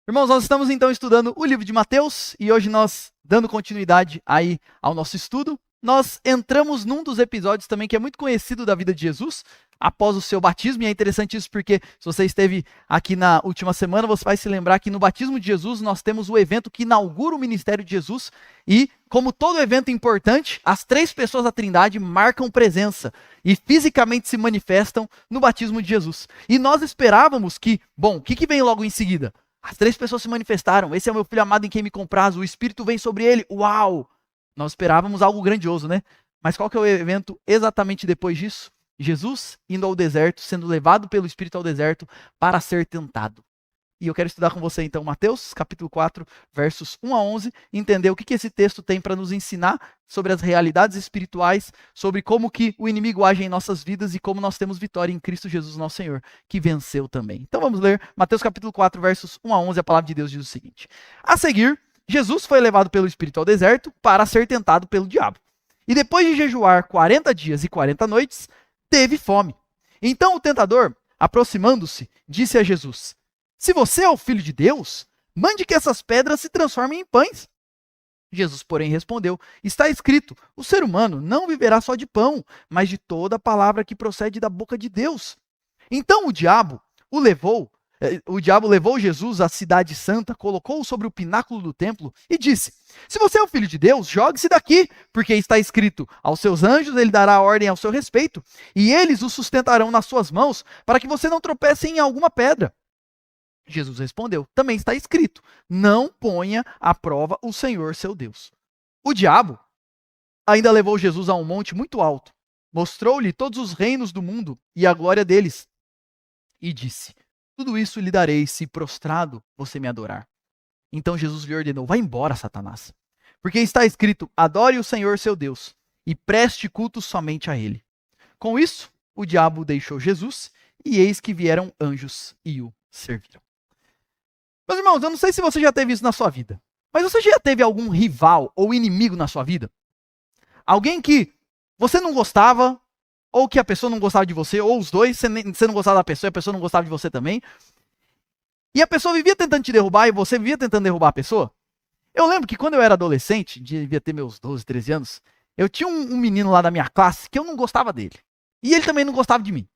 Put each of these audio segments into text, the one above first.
Irmãos, nós estamos então estudando o livro de Mateus e hoje nós, dando continuidade aí ao nosso estudo, nós entramos num dos episódios também que é muito conhecido da vida de Jesus, após o seu batismo, e é interessante isso porque se você esteve aqui na última semana, você vai se lembrar que no batismo de Jesus nós temos o evento que inaugura o ministério de Jesus e, como todo evento importante, as três pessoas da Trindade marcam presença e fisicamente se manifestam no batismo de Jesus. E nós esperávamos que, bom, o que vem logo em seguida? As três pessoas se manifestaram. Esse é o meu filho amado em quem me compraz. O Espírito vem sobre ele. Uau! Nós esperávamos algo grandioso, né? Mas qual que é o evento exatamente depois disso? Jesus indo ao deserto, sendo levado pelo Espírito ao deserto para ser tentado. E eu quero estudar com você então Mateus, capítulo 4, versos 1 a 11, entender o que esse texto tem para nos ensinar sobre as realidades espirituais, sobre como que o inimigo age em nossas vidas e como nós temos vitória em Cristo Jesus nosso Senhor, que venceu também. Então vamos ler Mateus capítulo 4, versos 1 a 11, a palavra de Deus diz o seguinte: A seguir, Jesus foi levado pelo Espírito ao deserto para ser tentado pelo diabo. E depois de jejuar 40 dias e 40 noites, teve fome. Então o tentador, aproximando-se, disse a Jesus: Se você é o Filho de Deus, mande que essas pedras se transformem em pães. Jesus, porém, respondeu: Está escrito, o ser humano não viverá só de pão, mas de toda palavra que procede da boca de Deus. Então o diabo levou Jesus à cidade santa, colocou-o sobre o pináculo do templo e disse: Se você é o Filho de Deus, jogue-se daqui, porque está escrito, aos seus anjos ele dará ordem ao seu respeito, e eles o sustentarão nas suas mãos, para que você não tropece em alguma pedra. Jesus respondeu: Também está escrito, não ponha à prova o Senhor seu Deus. O diabo ainda levou Jesus a um monte muito alto, mostrou-lhe todos os reinos do mundo e a glória deles, e disse: Tudo isso lhe darei se prostrado você me adorar. Então Jesus lhe ordenou: Vá embora, Satanás, porque está escrito, adore o Senhor seu Deus e preste culto somente a ele. Com isso, o diabo deixou Jesus e eis que vieram anjos e o serviram. Meus irmãos, eu não sei se você já teve isso na sua vida, mas você já teve algum rival ou inimigo na sua vida? Alguém que você não gostava, ou que a pessoa não gostava de você, ou os dois, você não gostava da pessoa e a pessoa não gostava de você também. E a pessoa vivia tentando te derrubar e você vivia tentando derrubar a pessoa. Eu lembro que quando eu era adolescente, devia ter meus 12, 13 anos, eu tinha um menino lá da minha classe que eu não gostava dele. E ele também não gostava de mim.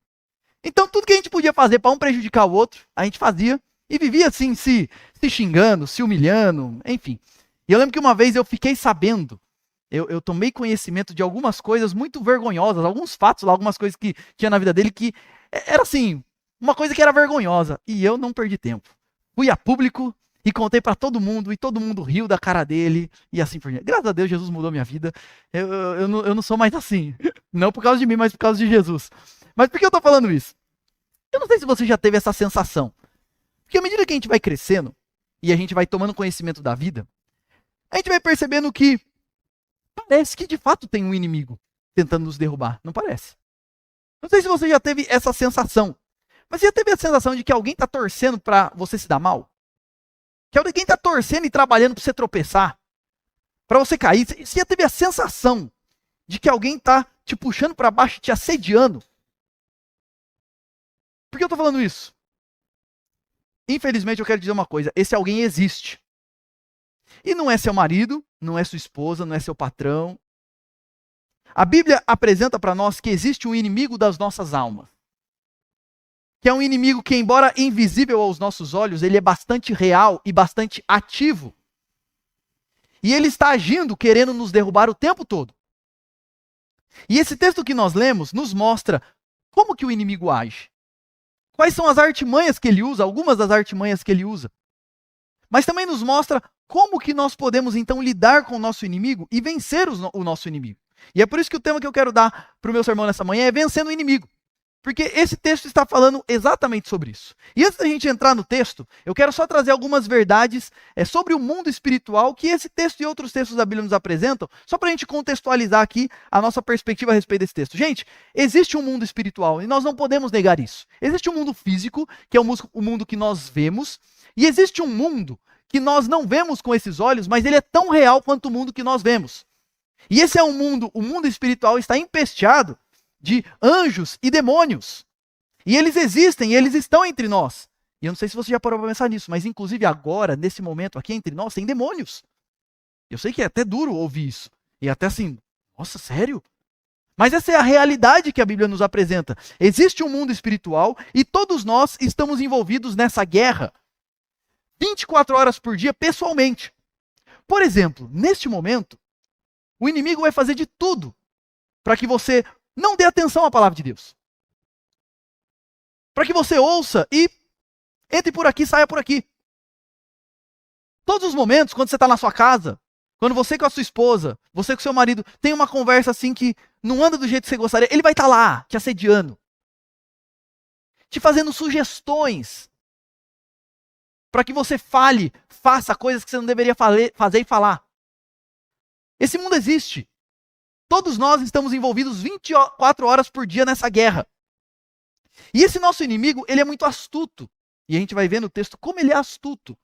Então tudo que a gente podia fazer para um prejudicar o outro, a gente fazia. E vivia assim, se xingando, se humilhando, enfim. E eu lembro que uma vez eu fiquei sabendo, eu tomei conhecimento de algumas coisas muito vergonhosas, alguns fatos lá, algumas coisas que tinha na vida dele que era assim, uma coisa que era vergonhosa. E eu não perdi tempo. Fui a público e contei para todo mundo, e todo mundo riu da cara dele, e assim por diante. Graças a Deus, Jesus mudou minha vida. Eu não sou mais assim. Não por causa de mim, mas por causa de Jesus. Mas por que eu tô falando isso? Eu não sei se você já teve essa sensação. Porque à medida que a gente vai crescendo e a gente vai tomando conhecimento da vida, a gente vai percebendo que parece que de fato tem um inimigo tentando nos derrubar. Não parece? Não sei se você já teve essa sensação, mas você já teve a sensação de que alguém está torcendo para você se dar mal? Que alguém está torcendo e trabalhando para você tropeçar? Para você cair? Você já teve a sensação de que alguém está te puxando para baixo, te assediando? Por que eu estou falando isso? Infelizmente eu quero dizer uma coisa, esse alguém existe. E não é seu marido, não é sua esposa, não é seu patrão. A Bíblia apresenta para nós que existe um inimigo das nossas almas. Que é um inimigo que, embora invisível aos nossos olhos, ele é bastante real e bastante ativo. E ele está agindo, querendo nos derrubar o tempo todo. E esse texto que nós lemos nos mostra como que o inimigo age. Quais são as artimanhas que ele usa, algumas das artimanhas que ele usa. Mas também nos mostra como que nós podemos então lidar com o nosso inimigo e vencer o nosso inimigo. E é por isso que o tema que eu quero dar para o meu sermão nessa manhã é vencendo o inimigo. Porque esse texto está falando exatamente sobre isso. E antes da gente entrar no texto, eu quero só trazer algumas verdades sobre o mundo espiritual que esse texto e outros textos da Bíblia nos apresentam, só para a gente contextualizar aqui a nossa perspectiva a respeito desse texto. Gente, existe um mundo espiritual e nós não podemos negar isso. Existe um mundo físico, que é o mundo que nós vemos, e existe um mundo que nós não vemos com esses olhos, mas ele é tão real quanto o mundo que nós vemos. E esse é um mundo, o mundo espiritual está empesteado de anjos e demônios. E eles existem, e eles estão entre nós. E eu não sei se você já parou para pensar nisso, mas inclusive agora, nesse momento aqui entre nós, tem demônios. Eu sei que é até duro ouvir isso. E até assim, nossa, sério? Mas essa é a realidade que a Bíblia nos apresenta. Existe um mundo espiritual e todos nós estamos envolvidos nessa guerra 24 horas por dia pessoalmente. Por exemplo, neste momento, o inimigo vai fazer de tudo para que você não dê atenção à palavra de Deus. Para que você ouça e entre por aqui, saia por aqui. Todos os momentos, quando você está na sua casa, quando você com a sua esposa, você com o seu marido, tem uma conversa assim que não anda do jeito que você gostaria, ele vai estar lá, te assediando. Te fazendo sugestões. Para que você faça coisas que você não deveria fazer e falar. Esse mundo existe. Todos nós estamos envolvidos 24 horas por dia nessa guerra. E esse nosso inimigo, ele é muito astuto. E a gente vai ver no texto como ele é astuto.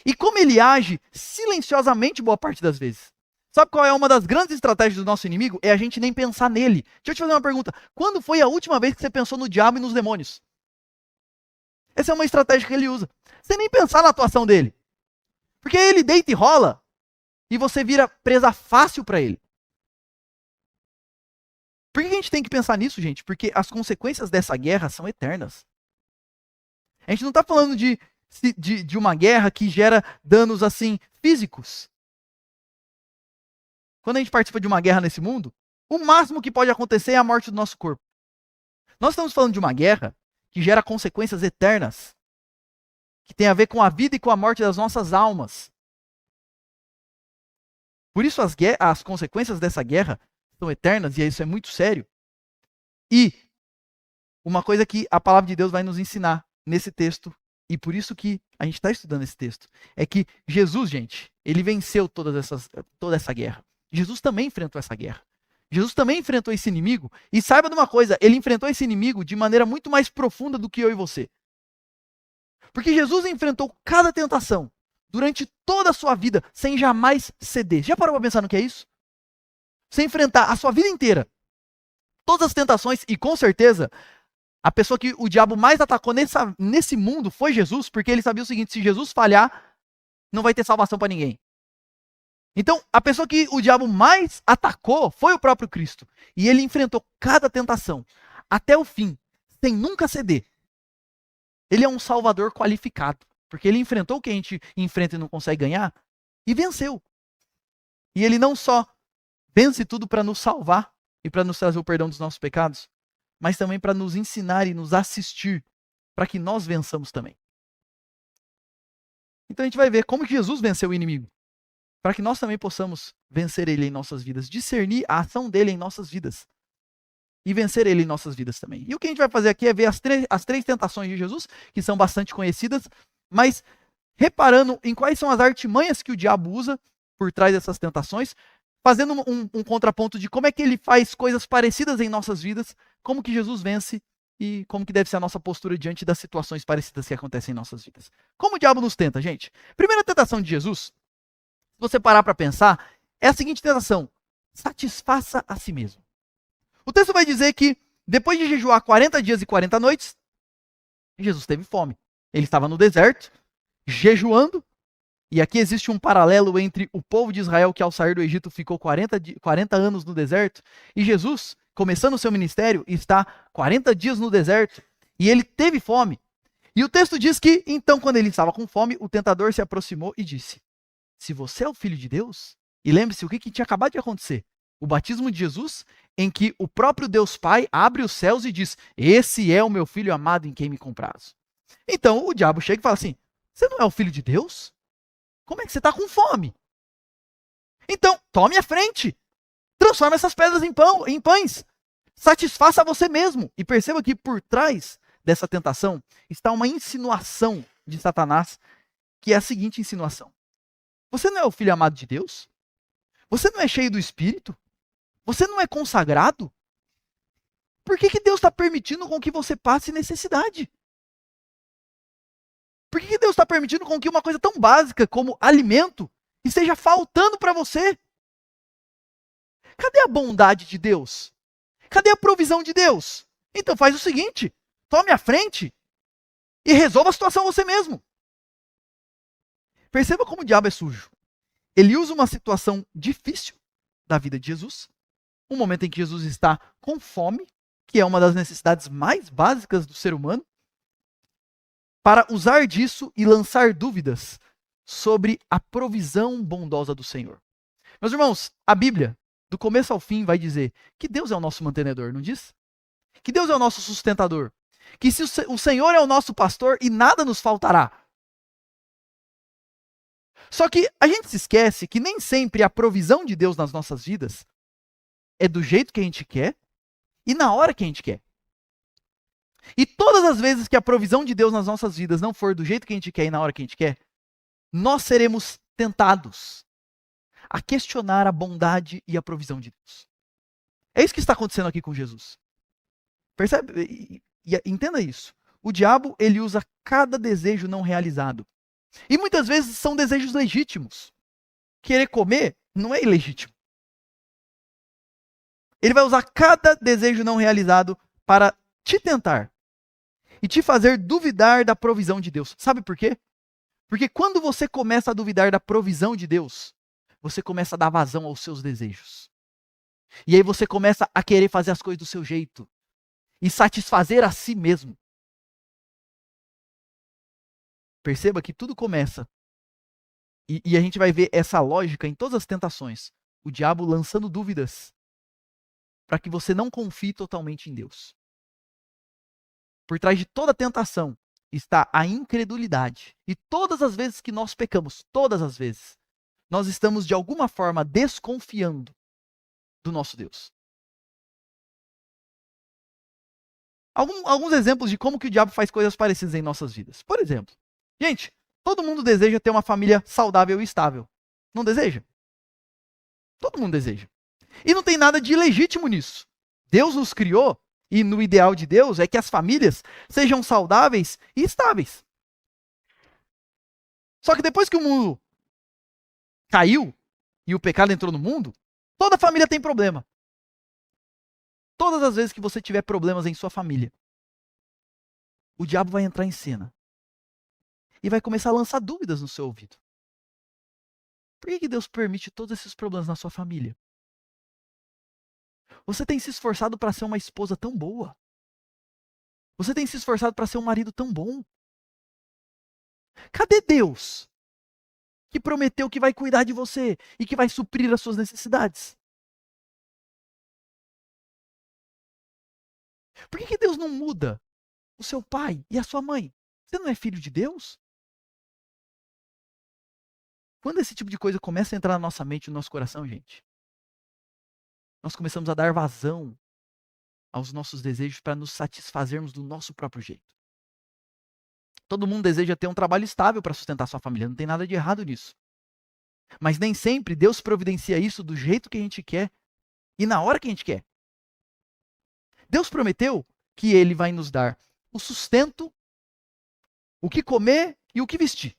E como ele age silenciosamente boa parte das vezes. Sabe qual é uma das grandes estratégias do nosso inimigo? É a gente nem pensar nele. Deixa eu te fazer uma pergunta. Quando foi a última vez que você pensou no diabo e nos demônios? Essa é uma estratégia que ele usa. Você nem pensar na atuação dele. Porque ele deita e rola e você vira presa fácil para ele. Por que a gente tem que pensar nisso, gente? Porque as consequências dessa guerra são eternas. A gente não está falando de uma guerra que gera danos assim físicos. Quando a gente participa de uma guerra nesse mundo, o máximo que pode acontecer é a morte do nosso corpo. Nós estamos falando de uma guerra que gera consequências eternas, que tem a ver com a vida e com a morte das nossas almas. Por isso as consequências dessa guerra são eternas, e isso é muito sério. E uma coisa que a palavra de Deus vai nos ensinar nesse texto, e por isso que a gente está estudando esse texto, é que Jesus, gente, ele venceu toda essa guerra. Jesus também enfrentou essa guerra. Jesus também enfrentou esse inimigo, e saiba de uma coisa, ele enfrentou esse inimigo de maneira muito mais profunda do que eu e você. Porque Jesus enfrentou cada tentação durante toda a sua vida, sem jamais ceder. Já parou para pensar no que é isso? Você enfrentar a sua vida inteira, todas as tentações, e com certeza, a pessoa que o diabo mais atacou nesse mundo foi Jesus, porque ele sabia o seguinte, se Jesus falhar, não vai ter salvação para ninguém. Então, a pessoa que o diabo mais atacou foi o próprio Cristo. E ele enfrentou cada tentação, até o fim, sem nunca ceder. Ele é um salvador qualificado, porque ele enfrentou o que a gente enfrenta e não consegue ganhar, e venceu. E ele não só vence tudo para nos salvar e para nos trazer o perdão dos nossos pecados, mas também para nos ensinar e nos assistir, para que nós vençamos também. Então a gente vai ver como que Jesus venceu o inimigo, para que nós também possamos vencer ele em nossas vidas, discernir a ação dele em nossas vidas e vencer ele em nossas vidas também. E o que a gente vai fazer aqui é ver as três tentações de Jesus, que são bastante conhecidas, mas reparando em quais são as artimanhas que o diabo usa por trás dessas tentações, fazendo um contraponto de como é que ele faz coisas parecidas em nossas vidas, como que Jesus vence e como que deve ser a nossa postura diante das situações parecidas que acontecem em nossas vidas. Como o diabo nos tenta, gente? Primeira tentação de Jesus, se você parar para pensar, é a seguinte tentação: satisfaça a si mesmo. O texto vai dizer que depois de jejuar 40 dias e 40 noites, Jesus teve fome. Ele estava no deserto, jejuando, e aqui existe um paralelo entre o povo de Israel que ao sair do Egito ficou 40 anos no deserto, e Jesus, começando o seu ministério, está 40 dias no deserto, e ele teve fome. E o texto diz que, então, quando ele estava com fome, o tentador se aproximou e disse: se você é o Filho de Deus, e lembre-se o que tinha acabado de acontecer, o batismo de Jesus, em que o próprio Deus Pai abre os céus e diz: esse é o meu Filho amado em quem me comprazo. Então o diabo chega e fala assim: você não é o Filho de Deus? Como é que você está com fome? Então, tome a frente. Transforma essas pedras em pães. Satisfaça você mesmo. E perceba que por trás dessa tentação está uma insinuação de Satanás, que é a seguinte insinuação: você não é o Filho amado de Deus? Você não é cheio do Espírito? Você não é consagrado? Por que Deus está permitindo com que você passe necessidade? Por que Deus está permitindo com que uma coisa tão básica como alimento esteja faltando para você? Cadê a bondade de Deus? Cadê a provisão de Deus? Então faz o seguinte, tome a frente e resolva a situação você mesmo. Perceba como o diabo é sujo. Ele usa uma situação difícil da vida de Jesus, um momento em que Jesus está com fome, que é uma das necessidades mais básicas do ser humano, para usar disso e lançar dúvidas sobre a provisão bondosa do Senhor. Meus irmãos, a Bíblia, do começo ao fim, vai dizer que Deus é o nosso mantenedor, não diz? Que Deus é o nosso sustentador. Que se o Senhor é o nosso pastor e nada nos faltará. Só que a gente se esquece que nem sempre a provisão de Deus nas nossas vidas é do jeito que a gente quer e na hora que a gente quer. E todas as vezes que a provisão de Deus nas nossas vidas não for do jeito que a gente quer e na hora que a gente quer, nós seremos tentados a questionar a bondade e a provisão de Deus. É isso que está acontecendo aqui com Jesus. Percebe? E entenda isso. O diabo, ele usa cada desejo não realizado. E muitas vezes são desejos legítimos. Querer comer não é ilegítimo. Ele vai usar cada desejo não realizado para te tentar e te fazer duvidar da provisão de Deus. Sabe por quê? Porque quando você começa a duvidar da provisão de Deus, você começa a dar vazão aos seus desejos. E aí você começa a querer fazer as coisas do seu jeito e satisfazer a si mesmo. Perceba que tudo começa. E a gente vai ver essa lógica em todas as tentações. O diabo lançando dúvidas para que você não confie totalmente em Deus. Por trás de toda tentação está a incredulidade. E todas as vezes que nós pecamos, todas as vezes, nós estamos de alguma forma desconfiando do nosso Deus. Alguns exemplos de como que o diabo faz coisas parecidas em nossas vidas. Por exemplo, gente, todo mundo deseja ter uma família saudável e estável. Não deseja? Todo mundo deseja. E não tem nada de ilegítimo nisso. Deus nos criou, e no ideal de Deus é que as famílias sejam saudáveis e estáveis. Só que depois que o mundo caiu e o pecado entrou no mundo, toda família tem problema. Todas as vezes que você tiver problemas em sua família, o diabo vai entrar em cena e vai começar a lançar dúvidas no seu ouvido. Por que Deus permite todos esses problemas na sua família? Você tem se esforçado para ser uma esposa tão boa. Você tem se esforçado para ser um marido tão bom. Cadê Deus, que prometeu que vai cuidar de você e que vai suprir as suas necessidades? Por que Deus não muda o seu pai e a sua mãe? Você não é filho de Deus? Quando esse tipo de coisa começa a entrar na nossa mente, no nosso coração, gente, nós começamos a dar vazão aos nossos desejos para nos satisfazermos do nosso próprio jeito. Todo mundo deseja ter um trabalho estável para sustentar sua família, não tem nada de errado nisso. Mas nem sempre Deus providencia isso do jeito que a gente quer e na hora que a gente quer. Deus prometeu que Ele vai nos dar o sustento, o que comer e o que vestir.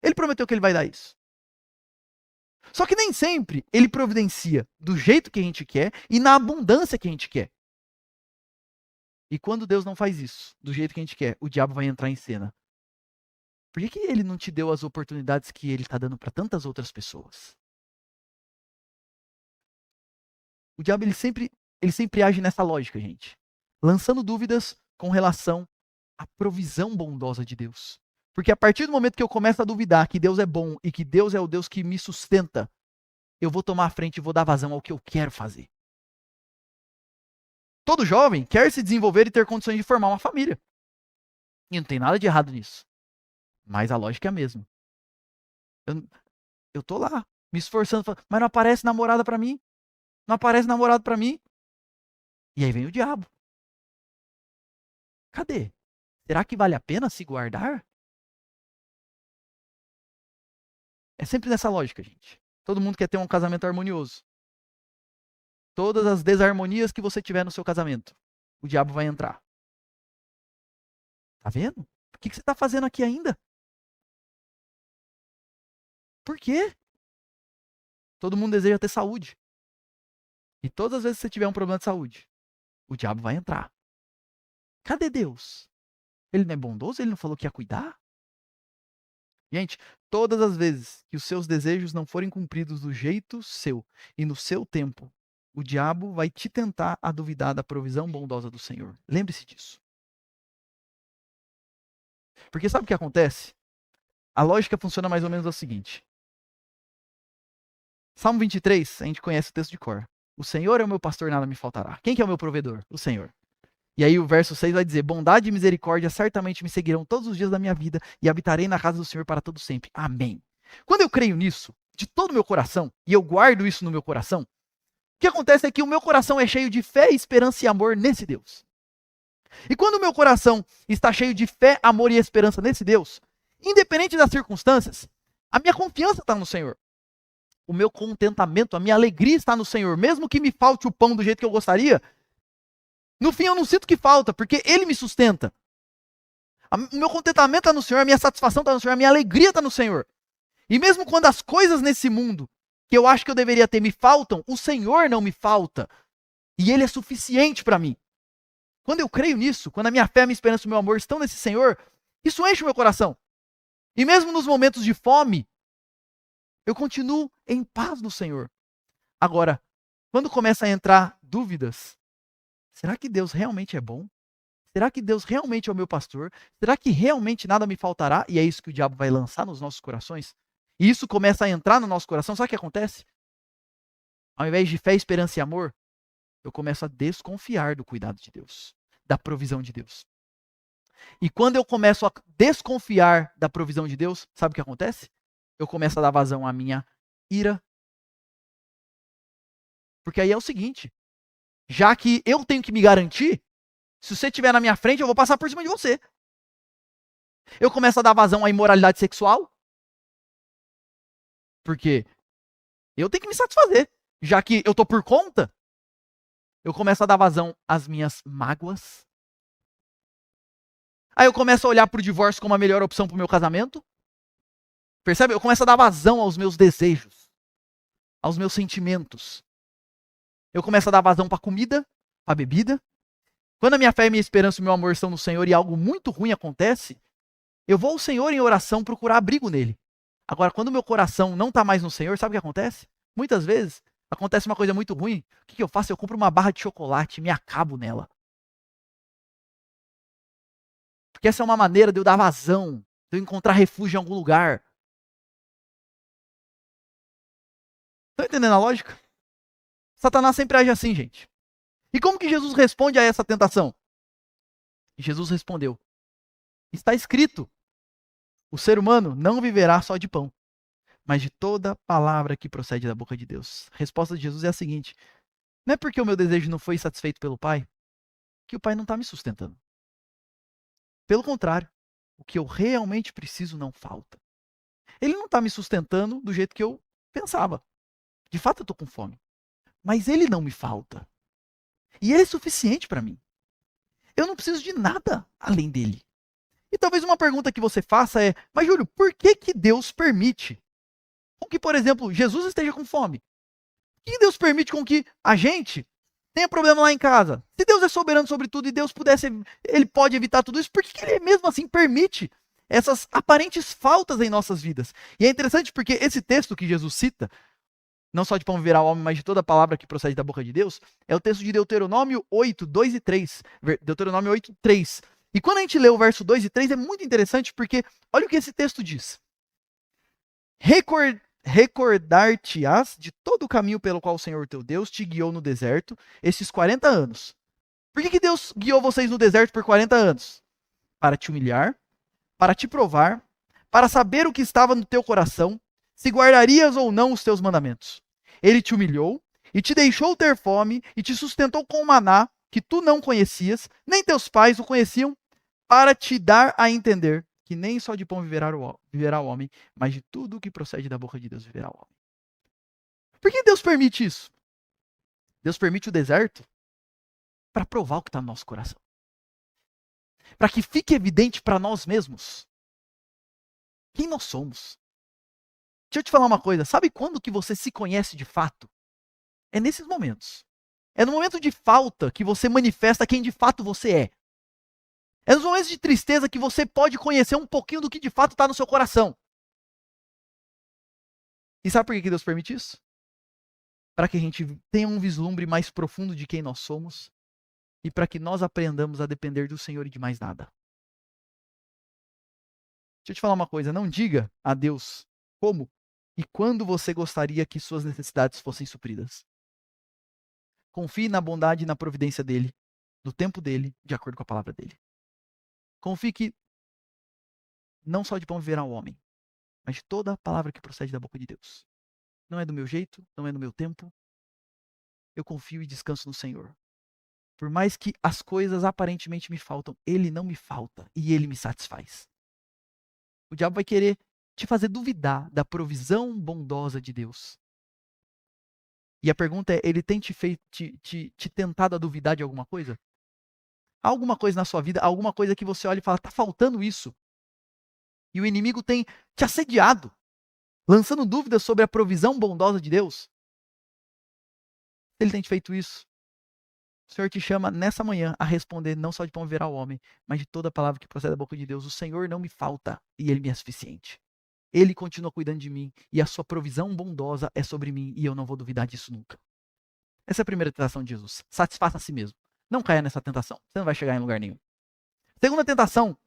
Ele prometeu que Ele vai dar isso. Só que nem sempre Ele providencia do jeito que a gente quer e na abundância que a gente quer. E quando Deus não faz isso, do jeito que a gente quer, o diabo vai entrar em cena. Por que Ele não te deu as oportunidades que Ele está dando para tantas outras pessoas? O diabo ele sempre age nessa lógica, gente. Lançando dúvidas com relação à provisão bondosa de Deus. Porque a partir do momento que eu começo a duvidar que Deus é bom e que Deus é o Deus que me sustenta, eu vou tomar a frente e vou dar vazão ao que eu quero fazer. Todo jovem quer se desenvolver e ter condições de formar uma família. E não tem nada de errado nisso. Mas a lógica é a mesma. Eu tô lá, me esforçando, mas não aparece namorada pra mim. Não aparece namorado pra mim. E aí vem o diabo. Cadê? Será que vale a pena se guardar? É sempre nessa lógica, gente. Todo mundo quer ter um casamento harmonioso. Todas as desarmonias que você tiver no seu casamento, o diabo vai entrar. Tá vendo? O que você está fazendo aqui ainda? Por quê? Todo mundo deseja ter saúde. E todas as vezes que você tiver um problema de saúde, o diabo vai entrar. Cadê Deus? Ele não é bondoso? Ele não falou que ia cuidar? Gente, todas as vezes que os seus desejos não forem cumpridos do jeito seu e no seu tempo, o diabo vai te tentar a duvidar da provisão bondosa do Senhor. Lembre-se disso. Porque sabe o que acontece? A lógica funciona mais ou menos o seguinte. Salmo 23, a gente conhece o texto de cor. O Senhor é o meu pastor, nada me faltará. Quem que é o meu provedor? O Senhor. E aí o verso 6 vai dizer, bondade e misericórdia certamente me seguirão todos os dias da minha vida e habitarei na casa do Senhor para todo sempre. Amém. Quando eu creio nisso, de todo o meu coração, e eu guardo isso no meu coração, o que acontece é que o meu coração é cheio de fé, esperança e amor nesse Deus. E quando o meu coração está cheio de fé, amor e esperança nesse Deus, independente das circunstâncias, a minha confiança está no Senhor. O meu contentamento, a minha alegria está no Senhor. Mesmo que me falte o pão do jeito que eu gostaria, no fim eu não sinto que falta, porque Ele me sustenta. O meu contentamento está no Senhor, a minha satisfação está no Senhor, a minha alegria está no Senhor. E mesmo quando as coisas nesse mundo, que eu acho que eu deveria ter, me faltam, o Senhor não me falta. E Ele é suficiente para mim. Quando eu creio nisso, quando a minha fé, a minha esperança e o meu amor estão nesse Senhor, isso enche o meu coração. E mesmo nos momentos de fome, eu continuo em paz no Senhor. Agora, quando começa a entrar dúvidas, será que Deus realmente é bom? Será que Deus realmente é o meu pastor? Será que realmente nada me faltará? E é isso que o diabo vai lançar nos nossos corações? E isso começa a entrar no nosso coração. Sabe o que acontece? Ao invés de fé, esperança e amor, eu começo a desconfiar do cuidado de Deus, da provisão de Deus. E quando eu começo a desconfiar da provisão de Deus, sabe o que acontece? Eu começo a dar vazão à minha ira. Porque aí é o seguinte, já que eu tenho que me garantir, se você estiver na minha frente, eu vou passar por cima de você. Eu começo a dar vazão à imoralidade sexual, porque eu tenho que me satisfazer. Já que eu tô por conta, eu começo a dar vazão às minhas mágoas. Aí eu começo a olhar pro divórcio como a melhor opção pro meu casamento. Percebe? Eu começo a dar vazão aos meus desejos, aos meus sentimentos. Eu começo a dar vazão pra comida, pra bebida. Quando a minha fé, a minha esperança e o meu amor estão no Senhor e algo muito ruim acontece, eu vou ao Senhor em oração procurar abrigo nele. Agora, quando o meu coração não está mais no Senhor, sabe o que acontece? Muitas vezes, acontece uma coisa muito ruim. O que eu faço? Eu compro uma barra de chocolate e me acabo nela. Porque essa é uma maneira de eu dar vazão, de eu encontrar refúgio em algum lugar. Estão entendendo a lógica? Satanás sempre age assim, gente. E como que Jesus responde a essa tentação? Jesus respondeu, está escrito, o ser humano não viverá só de pão, mas de toda palavra que procede da boca de Deus. A resposta de Jesus é a seguinte, não é porque o meu desejo não foi satisfeito pelo Pai, que o Pai não está me sustentando. Pelo contrário, o que eu realmente preciso não falta. Ele não está me sustentando do jeito que eu pensava. De fato eu estou com fome. Mas Ele não me falta. E Ele é suficiente para mim. Eu não preciso de nada além dele. E talvez uma pergunta que você faça é, mas Júlio, por que que Deus permite com que, por exemplo, Jesus esteja com fome? Por que Deus permite com que a gente tenha problema lá em casa? Se Deus é soberano sobre tudo e Deus pudesse, Ele pode evitar tudo isso, por que que Ele mesmo assim permite essas aparentes faltas em nossas vidas? E é interessante porque esse texto que Jesus cita, não só de pão viverá o homem, mas de toda palavra que procede da boca de Deus, é o texto de Deuteronômio 8, 2 e 3. Deuteronômio 8, 3. E quando a gente lê o verso 2 e 3, é muito interessante porque olha o que esse texto diz. Recordar-te-ás de todo o caminho pelo qual o Senhor teu Deus te guiou no deserto esses 40 anos. Por que Deus guiou vocês no deserto por 40 anos? Para te humilhar, para te provar, para saber o que estava no teu coração, se guardarias ou não os teus mandamentos. Ele te humilhou e te deixou ter fome e te sustentou com o maná que tu não conhecias, nem teus pais o conheciam, para te dar a entender que nem só de pão viverá o homem, mas de tudo que procede da boca de Deus viverá o homem. Por que Deus permite isso? Deus permite o deserto para provar o que está no nosso coração. Para que fique evidente para nós mesmos quem nós somos. Deixa eu te falar uma coisa, sabe quando que você se conhece de fato? É nesses momentos. É no momento de falta que você manifesta quem de fato você é. É nos momentos de tristeza que você pode conhecer um pouquinho do que de fato está no seu coração. E sabe por que Deus permite isso? Para que a gente tenha um vislumbre mais profundo de quem nós somos e para que nós aprendamos a depender do Senhor e de mais nada. Deixa eu te falar uma coisa, não diga a Deus como e quando você gostaria que suas necessidades fossem supridas. Confie na bondade e na providência dele, no tempo dele, de acordo com a palavra dele. Confie que não só de pão viverá o homem, mas de toda a palavra que procede da boca de Deus. Não é do meu jeito, não é no meu tempo. Eu confio e descanso no Senhor. Por mais que as coisas aparentemente me faltam, Ele não me falta e Ele me satisfaz. O diabo vai querer te fazer duvidar da provisão bondosa de Deus. E a pergunta é, ele tem te tentado a duvidar de alguma coisa? Há alguma coisa na sua vida, alguma coisa que você olha e fala, tá faltando isso. E o inimigo tem te assediado, lançando dúvidas sobre a provisão bondosa de Deus. Ele tem te feito isso. O Senhor te chama nessa manhã a responder não só de pão viverá o homem, mas de toda a palavra que procede da boca de Deus. O Senhor não me falta e Ele me é suficiente. Ele continua cuidando de mim e a sua provisão bondosa é sobre mim e eu não vou duvidar disso nunca. Essa é a primeira tentação de Jesus. Satisfaça a si mesmo. Não caia nessa tentação. Você não vai chegar em lugar nenhum. Segunda tentação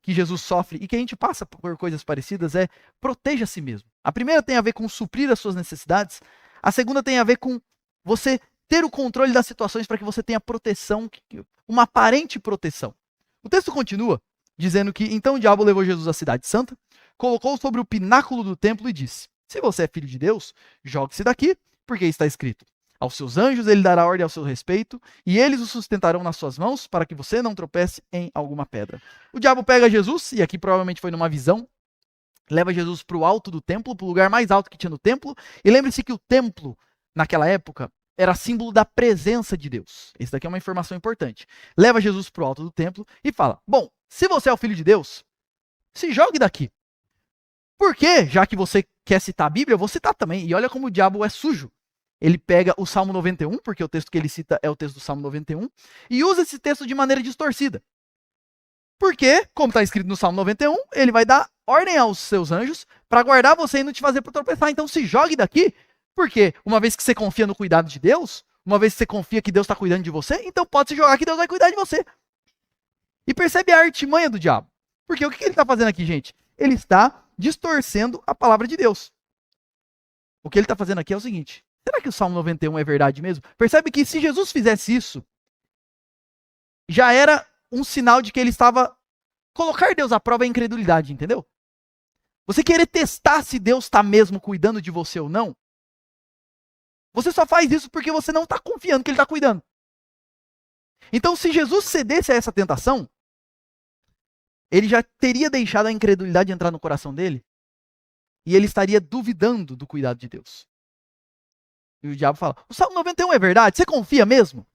que Jesus sofre e que a gente passa por coisas parecidas é proteja a si mesmo. A primeira tem a ver com suprir as suas necessidades. A segunda tem a ver com você ter o controle das situações para que você tenha proteção, uma aparente proteção. O texto continua dizendo que então o diabo levou Jesus à cidade santa, colocou sobre o pináculo do templo e disse: se você é filho de Deus, jogue-se daqui, porque está escrito: aos seus anjos ele dará ordem ao seu respeito, e eles o sustentarão nas suas mãos, para que você não tropece em alguma pedra. O diabo pega Jesus, e aqui provavelmente foi numa visão, leva Jesus para o alto do templo, para o lugar mais alto que tinha no templo, e lembre-se que o templo, naquela época, era símbolo da presença de Deus. Isso daqui é uma informação importante. Leva Jesus para o alto do templo e fala: bom, se você é o filho de Deus, se jogue daqui. Porque, já que você quer citar a Bíblia, eu vou citar também. E olha como o diabo é sujo. Ele pega o Salmo 91, porque o texto que ele cita é o texto do Salmo 91, e usa esse texto de maneira distorcida. Porque, como está escrito no Salmo 91, ele vai dar ordem aos seus anjos para guardar você e não te fazer tropeçar. Então se jogue daqui, porque uma vez que você confia no cuidado de Deus, uma vez que você confia que Deus está cuidando de você, então pode se jogar que Deus vai cuidar de você. E percebe a artimanha do diabo. Porque o que ele está fazendo aqui, gente? Ele está distorcendo a palavra de Deus. O que ele está fazendo aqui é o seguinte: será que o Salmo 91 é verdade mesmo? Percebe que se Jesus fizesse isso, já era um sinal de que ele estava... Colocar Deus à prova é incredulidade, entendeu? Você querer testar se Deus está mesmo cuidando de você ou não, você só faz isso porque você não está confiando que ele está cuidando. Então, se Jesus cedesse a essa tentação, ele já teria deixado a incredulidade entrar no coração dele e ele estaria duvidando do cuidado de Deus. E o diabo fala: o Salmo 91 é verdade? Você confia mesmo?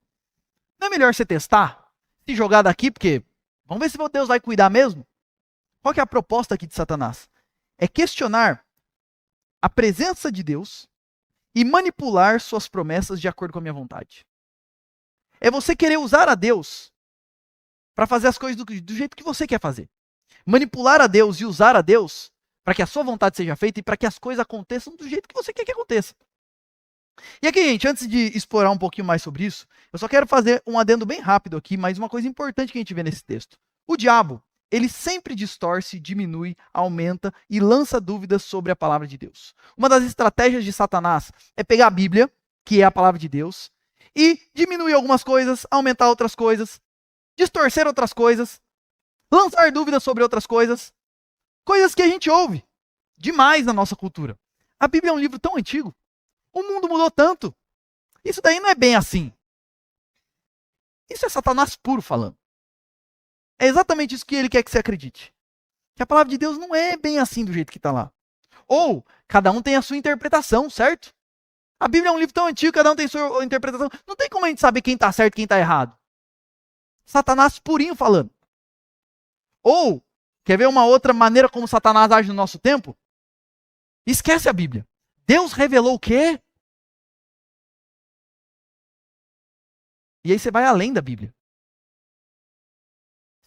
Não é melhor você testar? Se jogar daqui, porque vamos ver se Deus vai cuidar mesmo? Qual que é a proposta aqui de Satanás? É questionar a presença de Deus e manipular suas promessas de acordo com a minha vontade. É você querer usar a Deus para fazer as coisas do jeito que você quer fazer. Manipular a Deus e usar a Deus para que a sua vontade seja feita e para que as coisas aconteçam do jeito que você quer que aconteça. E aqui, gente, antes de explorar um pouquinho mais sobre isso, eu só quero fazer um adendo bem rápido aqui, mas uma coisa importante que a gente vê nesse texto. O diabo, ele sempre distorce, diminui, aumenta e lança dúvidas sobre a palavra de Deus. Uma das estratégias de Satanás é pegar a Bíblia, que é a palavra de Deus, e diminuir algumas coisas, aumentar outras coisas, distorcer outras coisas, lançar dúvidas sobre outras coisas, coisas que a gente ouve demais na nossa cultura. A Bíblia é um livro tão antigo, o mundo mudou tanto, isso daí não é bem assim. Isso é Satanás puro falando. É exatamente isso que ele quer que você acredite. Que a palavra de Deus não é bem assim do jeito que está lá. Ou, cada um tem a sua interpretação, certo? A Bíblia é um livro tão antigo, cada um tem a sua interpretação. Não tem como a gente saber quem está certo e quem está errado. Satanás purinho falando. Ou, quer ver uma outra maneira como Satanás age no nosso tempo? Esquece a Bíblia. Deus revelou o quê? E aí você vai além da Bíblia.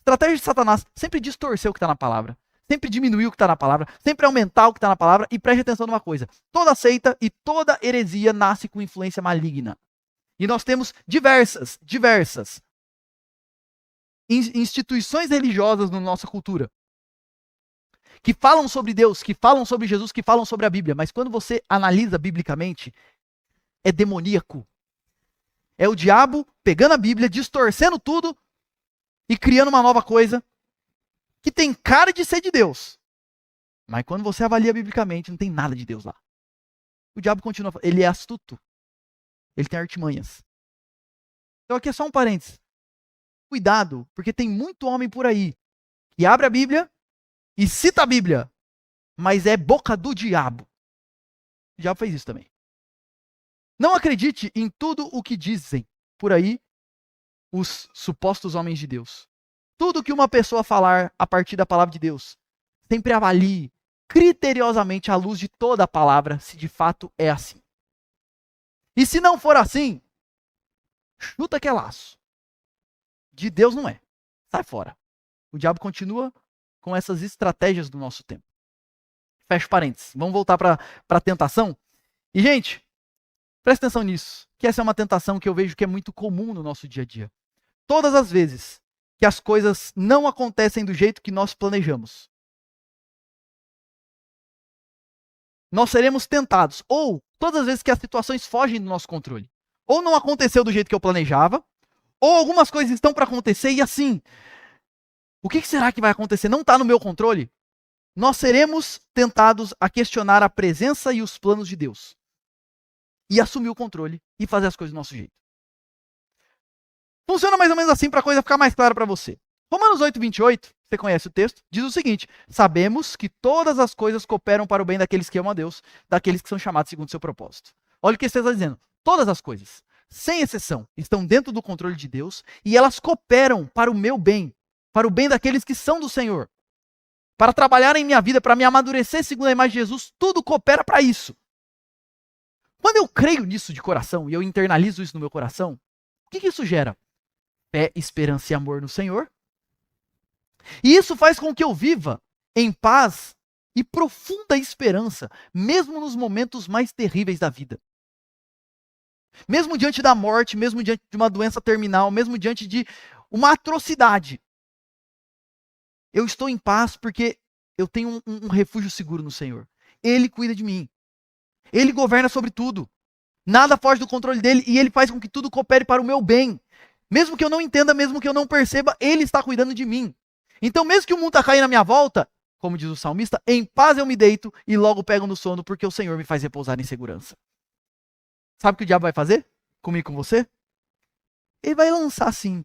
Estratégia de Satanás, sempre distorcer o que está na palavra. Sempre diminuir o que está na palavra, sempre aumentar o que está na palavra, e preste atenção numa coisa: toda seita e toda heresia nasce com influência maligna. E nós temos diversas instituições religiosas na nossa cultura que falam sobre Deus, que falam sobre Jesus, que falam sobre a Bíblia, mas quando você analisa biblicamente, é demoníaco. É o diabo pegando a Bíblia, distorcendo tudo e criando uma nova coisa que tem cara de ser de Deus. Mas quando você avalia biblicamente, não tem nada de Deus lá. O diabo continua, ele é astuto. Ele tem artimanhas. Então aqui é só um parênteses. Cuidado, porque tem muito homem por aí que abre a Bíblia e cita a Bíblia, mas é boca do diabo. O diabo fez isso também. Não acredite em tudo o que dizem por aí os supostos homens de Deus. Tudo que uma pessoa falar a partir da palavra de Deus, sempre avalie criteriosamente à luz de toda a palavra se de fato é assim. E se não for assim, chuta que é laço. De Deus não é. Sai fora. O diabo continua com essas estratégias do nosso tempo. Fecha parênteses. Vamos voltar para a tentação. E, gente, presta atenção nisso, que essa é uma tentação que eu vejo que é muito comum no nosso dia a dia. Todas as vezes que as coisas não acontecem do jeito que nós planejamos, nós seremos tentados. Ou todas as vezes que as situações fogem do nosso controle. Ou não aconteceu do jeito que eu planejava, ou algumas coisas estão para acontecer e assim, o que será que vai acontecer? Não está no meu controle? Nós seremos tentados a questionar a presença e os planos de Deus. E assumir o controle e fazer as coisas do nosso jeito. Funciona mais ou menos assim para a coisa ficar mais clara para você. Romanos 8:28, você conhece o texto, diz o seguinte: sabemos que todas as coisas cooperam para o bem daqueles que amam a Deus, daqueles que são chamados segundo o seu propósito. Olha o que você está dizendo. Todas as coisas, sem exceção, estão dentro do controle de Deus e elas cooperam para o meu bem, para o bem daqueles que são do Senhor. Para trabalhar em minha vida, para me amadurecer segundo a imagem de Jesus, tudo coopera para isso. Quando eu creio nisso de coração e eu internalizo isso no meu coração, o que isso gera? Fé, esperança e amor no Senhor. E isso faz com que eu viva em paz e profunda esperança, mesmo nos momentos mais terríveis da vida. Mesmo diante da morte, mesmo diante de uma doença terminal, mesmo diante de uma atrocidade. Eu estou em paz porque eu tenho um refúgio seguro no Senhor. Ele cuida de mim. Ele governa sobre tudo. Nada foge do controle dele e ele faz com que tudo coopere para o meu bem. Mesmo que eu não entenda, mesmo que eu não perceba, ele está cuidando de mim. Então, mesmo que o mundo está caindo à minha volta, como diz o salmista, em paz eu me deito e logo pego no sono, porque o Senhor me faz repousar em segurança. Sabe o que o diabo vai fazer comigo e com você? Ele vai lançar assim: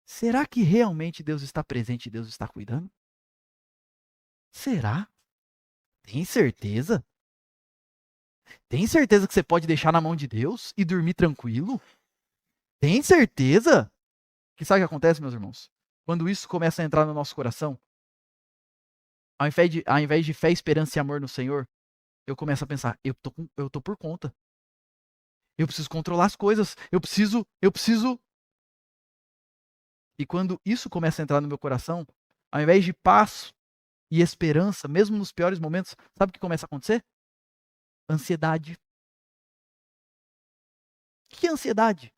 será que realmente Deus está presente e Deus está cuidando? Será? Tem certeza? Tem certeza que você pode deixar na mão de Deus e dormir tranquilo? Tem certeza? Que sabe o que acontece, meus irmãos? Quando isso começa a entrar no nosso coração, ao invés de fé, esperança e amor no Senhor, eu começo a pensar: eu tô por conta. Eu preciso controlar as coisas. Eu preciso. E quando isso começa a entrar no meu coração, ao invés de paz e esperança, mesmo nos piores momentos, sabe o que começa a acontecer? Ansiedade. O que é ansiedade?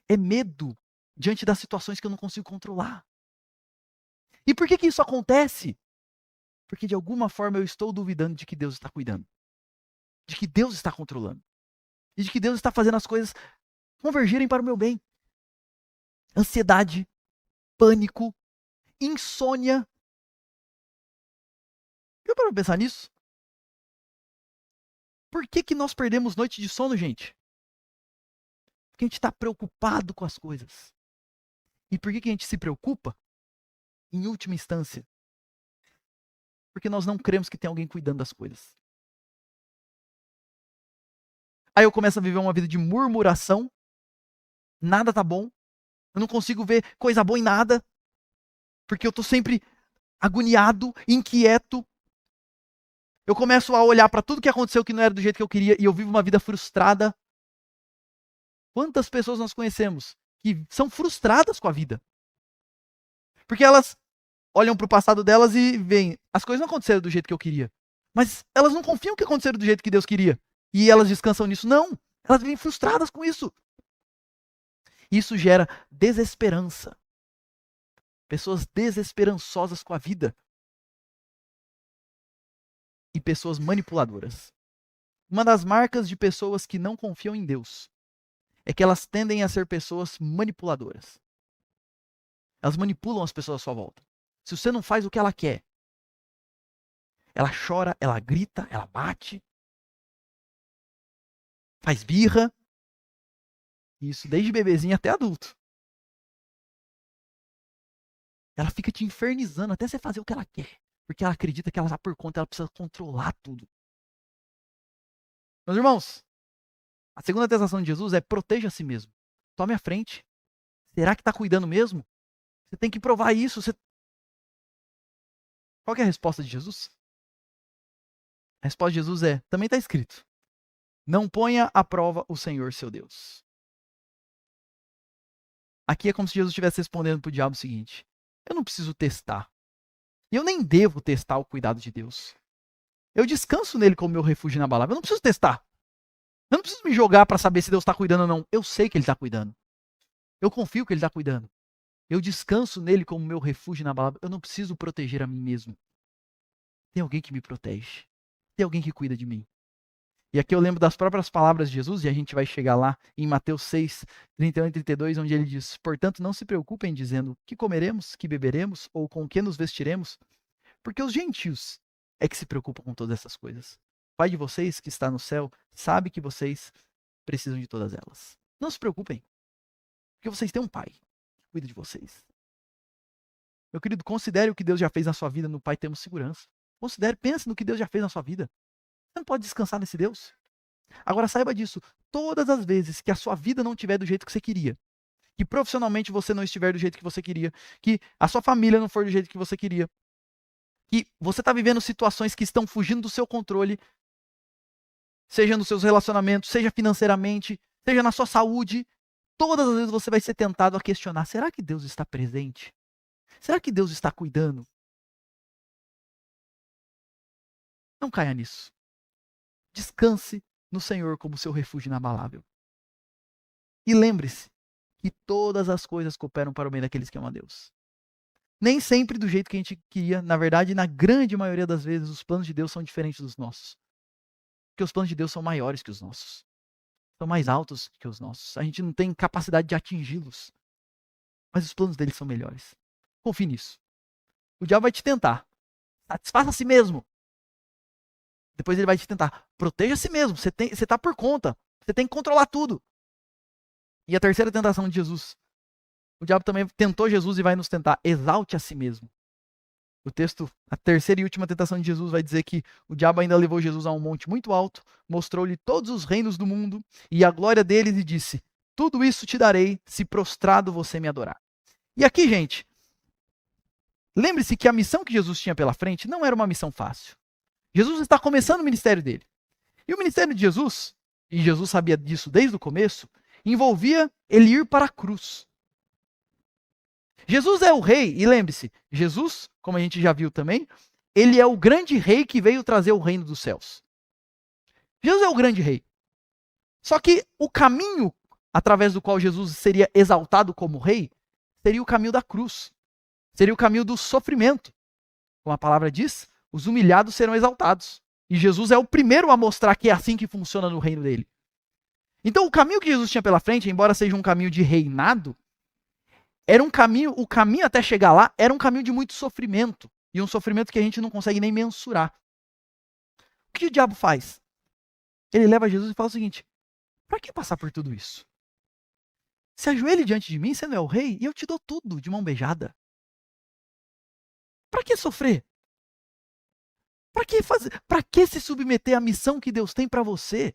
É medo diante das situações que eu não consigo controlar. E por que isso acontece? Porque de alguma forma eu estou duvidando de que Deus está cuidando. De que Deus está controlando. E de que Deus está fazendo as coisas convergirem para o meu bem. Ansiedade, pânico, insônia. Eu paro pra pensar nisso? Por que nós perdemos noite de sono, gente? Porque a gente está preocupado com as coisas. E por que a gente se preocupa? Em última instância, porque nós não cremos que tem alguém cuidando das coisas. Aí eu começo a viver uma vida de murmuração. Nada tá bom. Eu não consigo ver coisa boa em nada. Porque eu tô sempre agoniado, inquieto. Eu começo a olhar para tudo que aconteceu que não era do jeito que eu queria e eu vivo uma vida frustrada. Quantas pessoas nós conhecemos que são frustradas com a vida? Porque elas olham para o passado delas e veem, as coisas não aconteceram do jeito que eu queria. Mas elas não confiam que aconteceram do jeito que Deus queria. E elas descansam nisso. Não, elas vivem frustradas com isso. Isso gera desesperança. Pessoas desesperançosas com a vida. E pessoas manipuladoras. Uma das marcas de pessoas que não confiam em Deus é que elas tendem a ser pessoas manipuladoras. Elas manipulam as pessoas à sua volta. Se você não faz o que ela quer, ela chora, ela grita, ela bate, faz birra. Isso desde bebezinho até adulto. Ela fica te infernizando até você fazer o que ela quer. Porque ela acredita que ela está por conta, ela precisa controlar tudo. Meus irmãos, a segunda tentação de Jesus é proteja a si mesmo. Tome a frente. Será que está cuidando mesmo? Você tem que provar isso. Qual que é a resposta de Jesus? A resposta de Jesus é, também está escrito, não ponha à prova o Senhor seu Deus. Aqui é como se Jesus estivesse respondendo para o diabo o seguinte, eu não preciso testar. E eu nem devo testar o cuidado de Deus. Eu descanso nele como meu refúgio inabalável. Eu não preciso testar. Eu não preciso me jogar para saber se Deus está cuidando ou não. Eu sei que ele está cuidando. Eu confio que ele está cuidando. Eu descanso nele como meu refúgio inabalável. Eu não preciso proteger a mim mesmo. Tem alguém que me protege. Tem alguém que cuida de mim. E aqui eu lembro das próprias palavras de Jesus, e a gente vai chegar lá em Mateus 6, 31 e 32, onde ele diz, portanto, não se preocupem dizendo, que comeremos, que beberemos, ou com que nos vestiremos, porque os gentios é que se preocupam com todas essas coisas. O Pai de vocês, que está no céu, sabe que vocês precisam de todas elas. Não se preocupem, porque vocês têm um Pai que cuida de vocês. Meu querido, considere o que Deus já fez na sua vida, no Pai temos segurança. Considere, pense no que Deus já fez na sua vida. Você não pode descansar nesse Deus. Agora saiba disso, todas as vezes que a sua vida não estiver do jeito que você queria, que profissionalmente você não estiver do jeito que você queria, que a sua família não for do jeito que você queria, que você está vivendo situações que estão fugindo do seu controle, seja nos seus relacionamentos, seja financeiramente, seja na sua saúde, todas as vezes você vai ser tentado a questionar, será que Deus está presente? Será que Deus está cuidando? Não caia nisso. Descanse no Senhor como seu refúgio inabalável. E lembre-se que todas as coisas cooperam para o bem daqueles que amam a Deus. Nem sempre do jeito que a gente queria, na verdade, na grande maioria das vezes, os planos de Deus são diferentes dos nossos. Porque os planos de Deus são maiores que os nossos. São mais altos que os nossos. A gente não tem capacidade de atingi-los. Mas os planos dele são melhores. Confie nisso. O diabo vai te tentar. Satisfaça a si mesmo. Depois ele vai te tentar. Proteja a si mesmo. Você está por conta. Você tem que controlar tudo. E a terceira tentação de Jesus. O diabo também tentou Jesus e vai nos tentar. Exalte a si mesmo. O texto, a terceira e última tentação de Jesus vai dizer que o diabo ainda levou Jesus a um monte muito alto, mostrou-lhe todos os reinos do mundo e a glória deles e disse, tudo isso te darei se prostrado você me adorar. E aqui, gente, lembre-se que a missão que Jesus tinha pela frente não era uma missão fácil. Jesus está começando o ministério dele. E o ministério de Jesus, e Jesus sabia disso desde o começo, envolvia ele ir para a cruz. Jesus é o rei, e lembre-se, Jesus, como a gente já viu também, ele é o grande rei que veio trazer o reino dos céus. Jesus é o grande rei. Só que o caminho através do qual Jesus seria exaltado como rei, seria o caminho da cruz. Seria o caminho do sofrimento. Como a palavra diz, os humilhados serão exaltados. E Jesus é o primeiro a mostrar que é assim que funciona no reino dele. Então o caminho que Jesus tinha pela frente, embora seja um caminho de reinado, era um caminho, o caminho até chegar lá era um caminho de muito sofrimento. E um sofrimento que a gente não consegue nem mensurar. O que o diabo faz? Ele leva Jesus e fala o seguinte, para que passar por tudo isso? Se ajoelhe diante de mim, você não é o rei, e eu te dou tudo de mão beijada. Para que sofrer? Para que fazer? Para que se submeter à missão que Deus tem para você?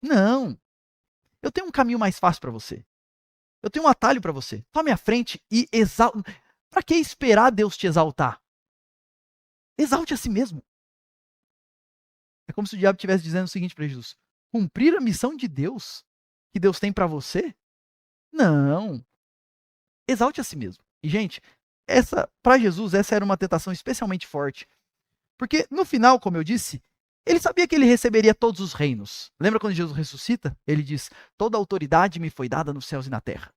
Não. Eu tenho um caminho mais fácil para você. Eu tenho um atalho para você. Tome a frente e exalte. Para que esperar Deus te exaltar? Exalte a si mesmo. É como se o diabo estivesse dizendo o seguinte para Jesus: cumprir a missão de Deus que Deus tem para você? Não. Exalte a si mesmo. E, gente, para Jesus, essa era uma tentação especialmente forte. Porque, no final, como eu disse, ele sabia que ele receberia todos os reinos. Lembra quando Jesus ressuscita? Ele diz, toda autoridade me foi dada nos céus e na terra.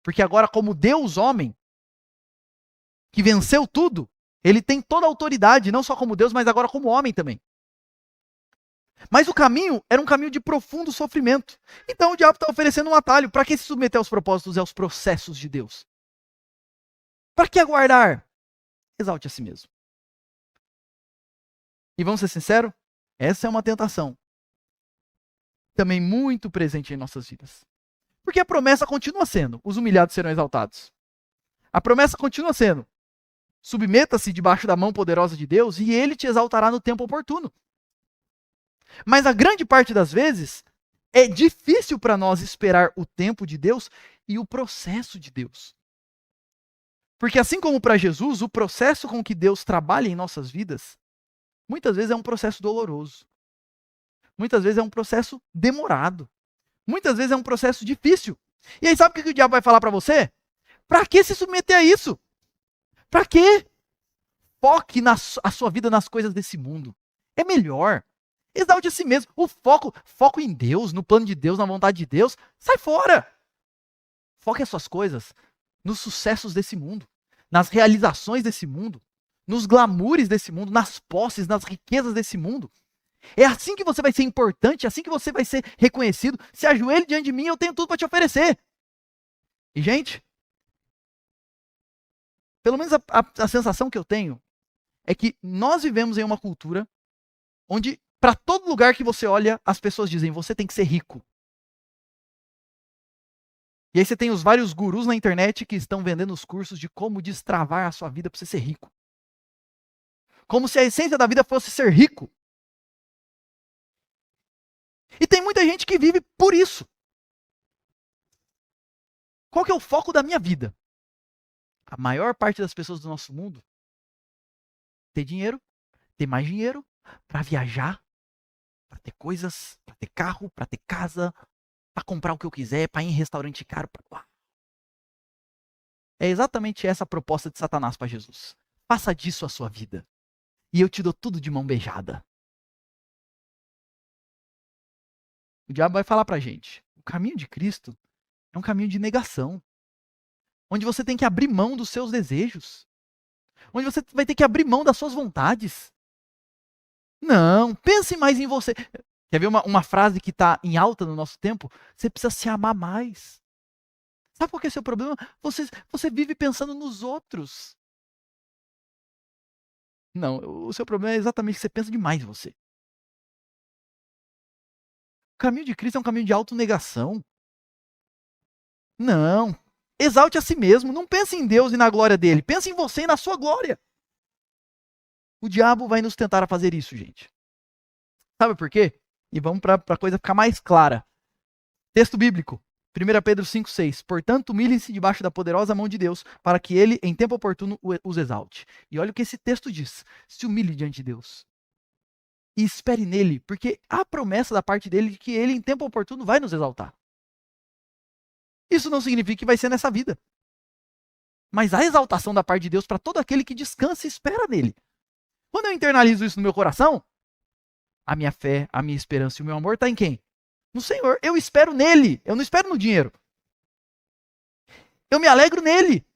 Porque agora, como Deus homem, que venceu tudo, ele tem toda a autoridade, não só como Deus, mas agora como homem também. Mas o caminho era um caminho de profundo sofrimento. Então o diabo está oferecendo um atalho. Para que se submeter aos propósitos e aos processos de Deus? Para que aguardar? Exalte a si mesmo. E vamos ser sinceros, essa é uma tentação também muito presente em nossas vidas. Porque a promessa continua sendo, os humilhados serão exaltados. A promessa continua sendo, submeta-se debaixo da mão poderosa de Deus e ele te exaltará no tempo oportuno. Mas a grande parte das vezes, é difícil para nós esperar o tempo de Deus e o processo de Deus. Porque assim como para Jesus, o processo com que Deus trabalha em nossas vidas, muitas vezes é um processo doloroso. Muitas vezes é um processo demorado. Muitas vezes é um processo difícil. E aí sabe o que o diabo vai falar para você? Para que se submeter a isso? Para quê? Foque a sua vida nas coisas desse mundo. É melhor. Exalte a si mesmo. O foco em Deus, no plano de Deus, na vontade de Deus, sai fora. Foque as suas coisas nos sucessos desse mundo, nas realizações desse mundo, nos glamoures desse mundo, nas posses, nas riquezas desse mundo. É assim que você vai ser importante, é assim que você vai ser reconhecido. Se ajoelhe diante de mim, eu tenho tudo para te oferecer. E, gente, pelo menos a sensação que eu tenho é que nós vivemos em uma cultura onde, para todo lugar que você olha, as pessoas dizem, você tem que ser rico. E aí você tem os vários gurus na internet que estão vendendo os cursos de como destravar a sua vida para você ser rico. Como se a essência da vida fosse ser rico. E tem muita gente que vive por isso. Qual que é o foco da minha vida? A maior parte das pessoas do nosso mundo ter dinheiro, ter mais dinheiro para viajar, para ter coisas, para ter carro, para ter casa, para comprar o que eu quiser, para ir em restaurante caro. É exatamente essa a proposta de Satanás para Jesus. Faça disso a sua vida. E eu te dou tudo de mão beijada. O diabo vai falar para a gente. O caminho de Cristo é um caminho de negação. Onde você tem que abrir mão dos seus desejos. Onde você vai ter que abrir mão das suas vontades. Não, pense mais em você. Quer ver uma frase que está em alta no nosso tempo? Você precisa se amar mais. Sabe qual que é o seu problema? Você vive pensando nos outros. Não, o seu problema é exatamente que você pensa demais em você. O caminho de Cristo é um caminho de autonegação. Não. Exalte a si mesmo. Não pense em Deus e na glória dele. Pense em você e na sua glória. O diabo vai nos tentar a fazer isso, gente. Sabe por quê? E vamos para a coisa ficar mais clara. Texto bíblico. 1 Pedro 5,6. Portanto, humilhem-se debaixo da poderosa mão de Deus, para que ele, em tempo oportuno, os exalte. E olha o que esse texto diz. Se humilhe diante de Deus. E espere nele, porque há promessa da parte dele de que ele, em tempo oportuno, vai nos exaltar. Isso não significa que vai ser nessa vida. Mas há exaltação da parte de Deus para todo aquele que descansa e espera nele. Quando eu internalizo isso no meu coração, a minha fé, a minha esperança e o meu amor está em quem? No Senhor. Eu espero nele. Eu não espero no dinheiro. Eu me alegro nele.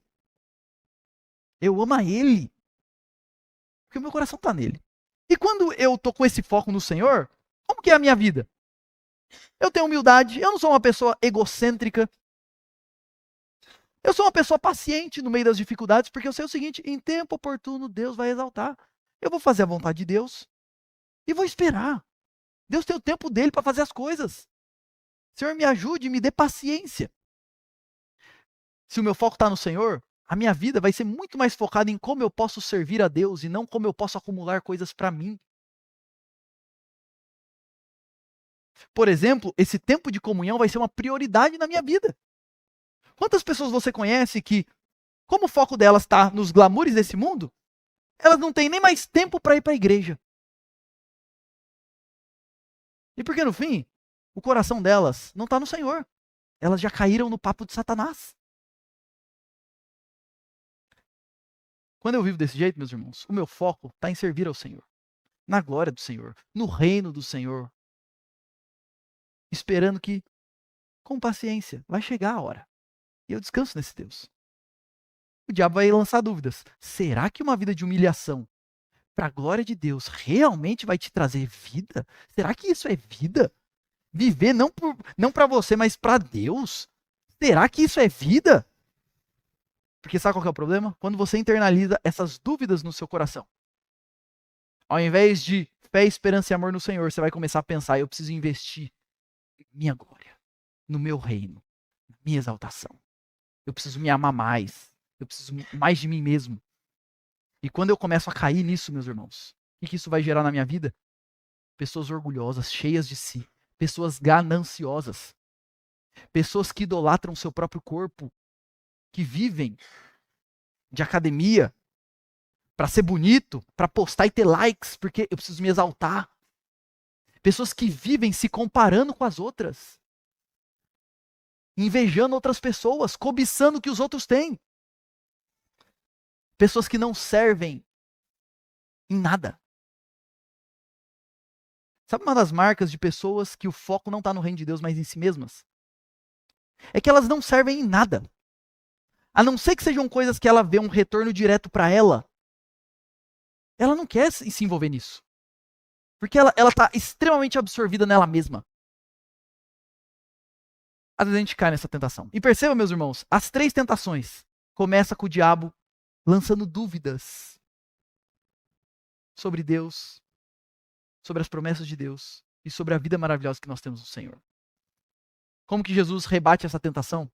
Eu amo a ele. Porque o meu coração está nele. E quando eu estou com esse foco no Senhor, como que é a minha vida? Eu tenho humildade. Eu não sou uma pessoa egocêntrica. Eu sou uma pessoa paciente no meio das dificuldades, porque eu sei o seguinte, em tempo oportuno Deus vai exaltar. Eu vou fazer a vontade de Deus e vou esperar. Deus tem o tempo dele para fazer as coisas. Senhor, me ajude, me dê paciência. Se o meu foco está no Senhor, a minha vida vai ser muito mais focada em como eu posso servir a Deus e não como eu posso acumular coisas para mim. Por exemplo, esse tempo de comunhão vai ser uma prioridade na minha vida. Quantas pessoas você conhece que, como o foco delas está nos glamoures desse mundo, elas não têm nem mais tempo para ir para a igreja? E porque no fim, o coração delas não está no Senhor. Elas já caíram no papo de Satanás. Quando eu vivo desse jeito, meus irmãos, o meu foco está em servir ao Senhor, na glória do Senhor, no reino do Senhor, esperando que, com paciência, vai chegar a hora. E eu descanso nesse Deus. O diabo vai lançar dúvidas. Será que uma vida de humilhação para a glória de Deus realmente vai te trazer vida? Será que isso é vida? Viver não para você, mas para Deus? Será que isso é vida? Porque sabe qual que é o problema? Quando você internaliza essas dúvidas no seu coração. Ao invés de fé, esperança e amor no Senhor, você vai começar a pensar, eu preciso investir em minha glória, no meu reino, na minha exaltação. Eu preciso me amar mais. Eu preciso mais de mim mesmo. E quando eu começo a cair nisso, meus irmãos, o que isso vai gerar na minha vida? Pessoas orgulhosas, cheias de si. Pessoas gananciosas. Pessoas que idolatram seu próprio corpo. Que vivem de academia para ser bonito, para postar e ter likes, porque eu preciso me exaltar. Pessoas que vivem se comparando com as outras. Invejando outras pessoas, cobiçando o que os outros têm. Pessoas que não servem em nada. Sabe uma das marcas de pessoas que o foco não está no reino de Deus, mas em si mesmas? É que elas não servem em nada. A não ser que sejam coisas que ela vê um retorno direto para ela. Ela não quer se envolver nisso. Porque ela está extremamente absorvida nela mesma. Às vezes a gente cai nessa tentação. E perceba, meus irmãos, as 3 tentações começam com o diabo lançando dúvidas sobre Deus, sobre as promessas de Deus e sobre a vida maravilhosa que nós temos no Senhor. Como que Jesus rebate essa tentação?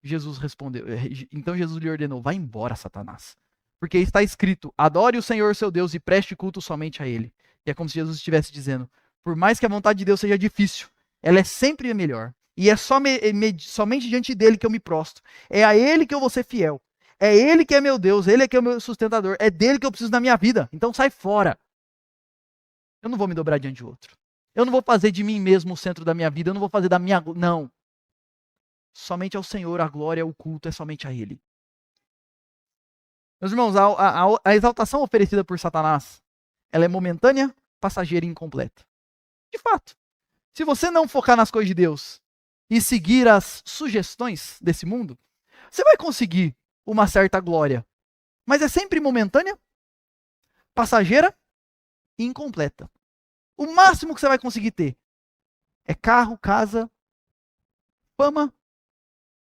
Jesus respondeu, então Jesus lhe ordenou, vai embora, Satanás. Porque está escrito, adore o Senhor seu Deus e preste culto somente a Ele. E é como se Jesus estivesse dizendo, por mais que a vontade de Deus seja difícil, ela é sempre melhor. E é somente diante dele que eu me prostro. É a Ele que eu vou ser fiel. É Ele que é meu Deus, Ele é que é o meu sustentador. É dele que eu preciso na minha vida. Então sai fora. Eu não vou me dobrar diante de outro. Eu não vou fazer de mim mesmo o centro da minha vida. Eu não vou fazer da minha... Não. Somente ao Senhor, a glória, o culto é somente a Ele. Meus irmãos, a exaltação oferecida por Satanás, ela é momentânea, passageira e incompleta. De fato. Se você não focar nas coisas de Deus e seguir as sugestões desse mundo, você vai conseguir uma certa glória. Mas é sempre momentânea, passageira e incompleta. O máximo que você vai conseguir ter é carro, casa, fama,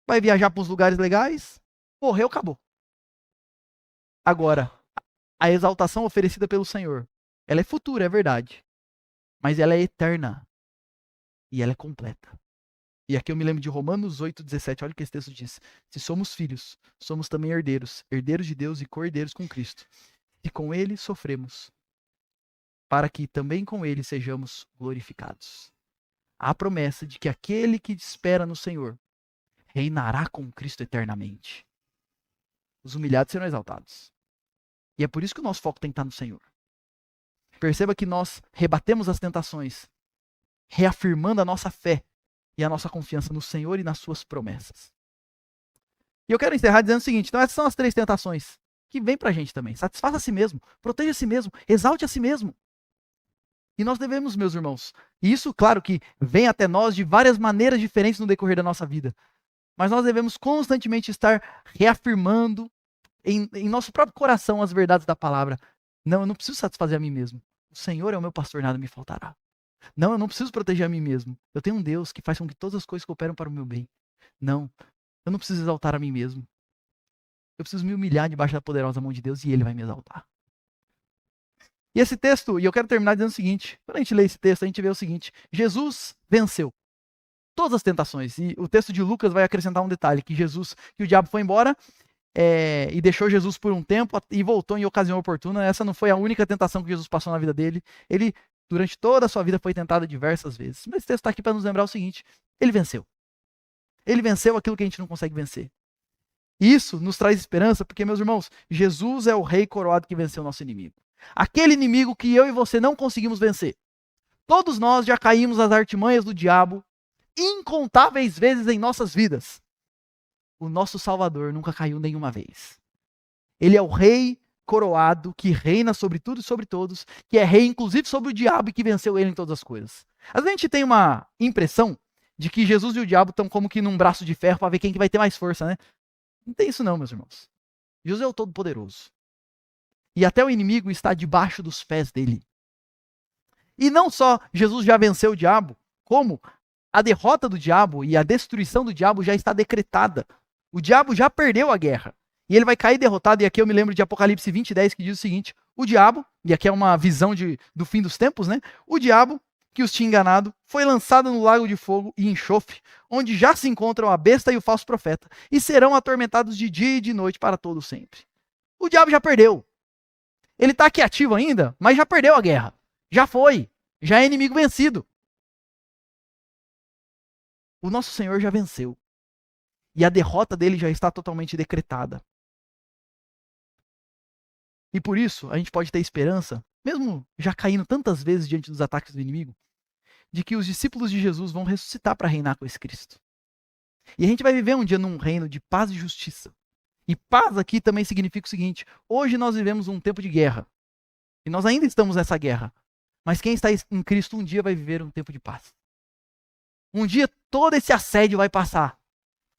vai viajar para uns lugares legais, morreu, acabou. Agora, a exaltação oferecida pelo Senhor, ela é futura, é verdade, mas ela é eterna e ela é completa. E aqui eu me lembro de Romanos 8,17, olha o que esse texto diz. Se somos filhos, somos também herdeiros, herdeiros de Deus e co-herdeiros com Cristo. E com Ele sofremos, para que também com Ele sejamos glorificados. Há a promessa de que aquele que espera no Senhor reinará com Cristo eternamente. Os humilhados serão exaltados. E é por isso que o nosso foco tem que estar no Senhor. Perceba que nós rebatemos as tentações, reafirmando a nossa fé e a nossa confiança no Senhor e nas suas promessas. E eu quero encerrar dizendo o seguinte, então essas são as 3 tentações que vêm pra gente também. Satisfaça a si mesmo, proteja a si mesmo, exalte a si mesmo. E nós devemos, meus irmãos, e isso, claro, que vem até nós de várias maneiras diferentes no decorrer da nossa vida. Mas nós devemos constantemente estar reafirmando em nosso próprio coração as verdades da palavra. Não, eu não preciso satisfazer a mim mesmo. O Senhor é o meu pastor, nada me faltará. Não, eu não preciso proteger a mim mesmo. Eu tenho um Deus que faz com que todas as coisas cooperam para o meu bem. Não, eu não preciso exaltar a mim mesmo. Eu preciso me humilhar debaixo da poderosa mão de Deus e Ele vai me exaltar. E esse texto, e eu quero terminar dizendo o seguinte, quando a gente lê esse texto, a gente vê o seguinte, Jesus venceu todas as tentações. E o texto de Lucas vai acrescentar um detalhe, que o diabo foi embora e deixou Jesus por um tempo e voltou em ocasião oportuna. Essa não foi a única tentação que Jesus passou na vida dele. Ele, durante toda a sua vida, foi tentado diversas vezes. Mas esse texto está aqui para nos lembrar o seguinte, ele venceu. Ele venceu aquilo que a gente não consegue vencer. Isso nos traz esperança, porque, meus irmãos, Jesus é o rei coroado que venceu o nosso inimigo. Aquele inimigo que eu e você não conseguimos vencer. Todos nós já caímos nas artimanhas do diabo incontáveis vezes em nossas vidas. O nosso Salvador nunca caiu nenhuma vez. Ele é o rei coroado, que reina sobre tudo e sobre todos, que é rei inclusive sobre o diabo e que venceu ele em todas as coisas. Às vezes a gente tem uma impressão de que Jesus e o diabo estão como que num braço de ferro para ver quem que vai ter mais força, né? Não tem isso não, meus irmãos. Jesus é o Todo-Poderoso. E até o inimigo está debaixo dos pés dele. E não só Jesus já venceu o diabo, como a derrota do diabo e a destruição do diabo já está decretada. O diabo já perdeu a guerra. E ele vai cair derrotado. E aqui eu me lembro de Apocalipse 20:10, que diz o seguinte: o diabo, e aqui é uma visão do fim dos tempos, né? O diabo, que os tinha enganado, foi lançado no lago de fogo e enxofre, onde já se encontram a besta e o falso profeta, e serão atormentados de dia e de noite para todo sempre. O diabo já perdeu. Ele está aqui ativo ainda, mas já perdeu a guerra. Já foi. Já é inimigo vencido. O nosso Senhor já venceu. E a derrota dele já está totalmente decretada. E por isso, a gente pode ter esperança, mesmo já caindo tantas vezes diante dos ataques do inimigo, de que os discípulos de Jesus vão ressuscitar para reinar com esse Cristo. E a gente vai viver um dia num reino de paz e justiça. E paz aqui também significa o seguinte: hoje nós vivemos um tempo de guerra. E nós ainda estamos nessa guerra. Mas quem está em Cristo um dia vai viver um tempo de paz. Um dia todo esse assédio vai passar.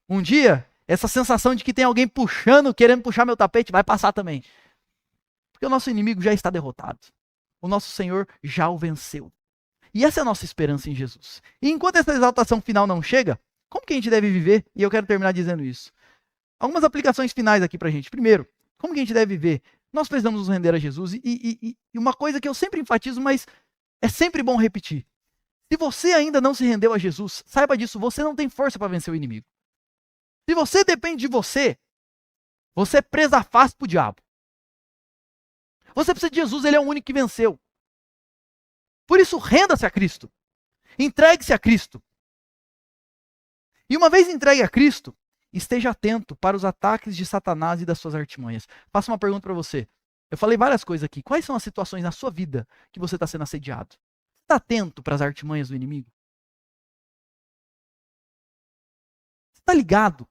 Um dia, essa sensação de que tem alguém puxando, querendo puxar meu tapete, vai passar também. Porque o nosso inimigo já está derrotado. O nosso Senhor já o venceu. E essa é a nossa esperança em Jesus. E enquanto essa exaltação final não chega, como que a gente deve viver? E eu quero terminar dizendo isso. Algumas aplicações finais aqui pra gente. Primeiro, como que a gente deve viver? Nós precisamos nos render a Jesus. E uma coisa que eu sempre enfatizo, mas é sempre bom repetir. Se você ainda não se rendeu a Jesus, saiba disso, você não tem força para vencer o inimigo. Se você depende de você, você é presa fácil para o diabo. Você precisa de Jesus, ele é o único que venceu. Por isso, renda-se a Cristo. Entregue-se a Cristo. E uma vez entregue a Cristo, esteja atento para os ataques de Satanás e das suas artimanhas. Faço uma pergunta para você. Eu falei várias coisas aqui. Quais são as situações na sua vida que você está sendo assediado? Está atento para as artimanhas do inimigo? Você está ligado?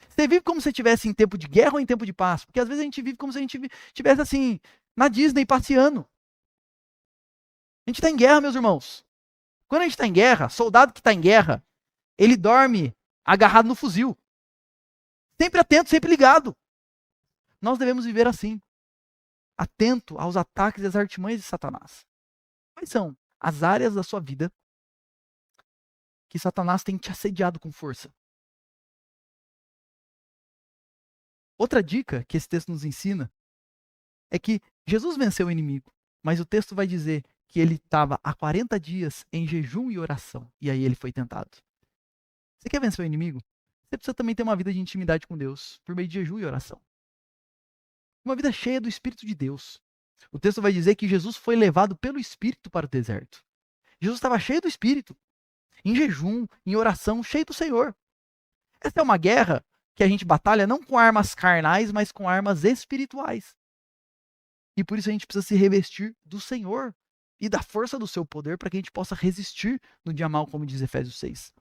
Você vive como se estivesse em tempo de guerra ou em tempo de paz? Porque às vezes a gente vive como se a gente estivesse assim, na Disney passeando. A gente está em guerra, meus irmãos. Quando a gente está em guerra, soldado que está em guerra, ele dorme agarrado no fuzil. Sempre atento, sempre ligado. Nós devemos viver assim. Atento aos ataques e às artimanhas de Satanás. Quais são as áreas da sua vida que Satanás tem te assediado com força? Outra dica que esse texto nos ensina é que Jesus venceu o inimigo, mas o texto vai dizer que ele estava há 40 dias em jejum e oração, e aí ele foi tentado. Você quer vencer o inimigo? Você precisa também ter uma vida de intimidade com Deus, por meio de jejum e oração. Uma vida cheia do Espírito de Deus. O texto vai dizer que Jesus foi levado pelo Espírito para o deserto. Jesus estava cheio do Espírito, em jejum, em oração, cheio do Senhor. Essa é uma guerra que a gente batalha não com armas carnais, mas com armas espirituais. E por isso a gente precisa se revestir do Senhor e da força do seu poder para que a gente possa resistir no dia mal, como diz Efésios 6.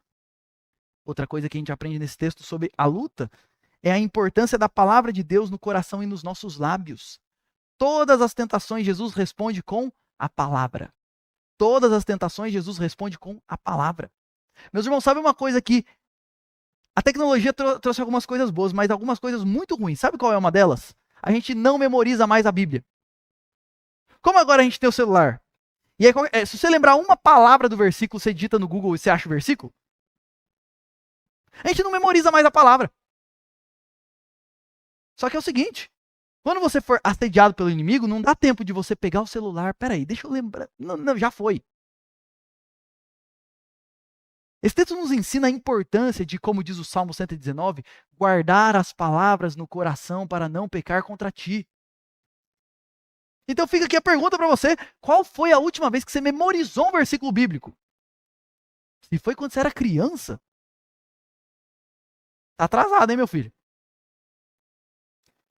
Outra coisa que a gente aprende nesse texto sobre a luta é a importância da palavra de Deus no coração e nos nossos lábios. Todas as tentações Jesus responde com a palavra. Todas as tentações Jesus responde com a palavra. Meus irmãos, sabe uma coisa que a tecnologia trouxe algumas coisas boas, mas algumas coisas muito ruins. Sabe qual é uma delas? A gente não memoriza mais a Bíblia. Como agora a gente tem o celular? E aí, se você lembrar uma palavra do versículo, você digita no Google e você acha o versículo? A gente não memoriza mais a palavra. Só que é o seguinte, quando você for assediado pelo inimigo, não dá tempo de você pegar o celular. Peraí, deixa eu lembrar. Não, já foi. Esse texto nos ensina a importância de, como diz o Salmo 119, guardar as palavras no coração para não pecar contra ti. Então fica aqui a pergunta para você, qual foi a última vez que você memorizou um versículo bíblico? Se foi quando você era criança, tá atrasado, hein, meu filho?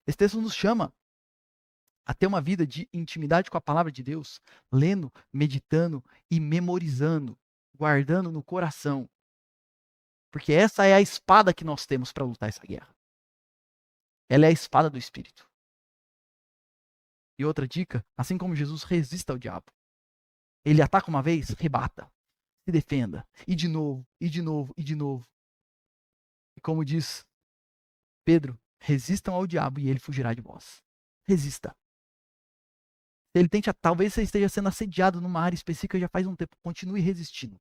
Esse texto nos chama a ter uma vida de intimidade com a palavra de Deus, lendo, meditando e memorizando, guardando no coração. Porque essa é a espada que nós temos para lutar essa guerra. Ela é a espada do Espírito. E outra dica, assim como Jesus, resista ao diabo. Ele ataca uma vez, rebata. Se defenda. E de novo, e de novo, e de novo. E como diz Pedro, resistam ao diabo e ele fugirá de vós. Resista. Ele tente, talvez você esteja sendo assediado numa área específica já faz um tempo. Continue resistindo.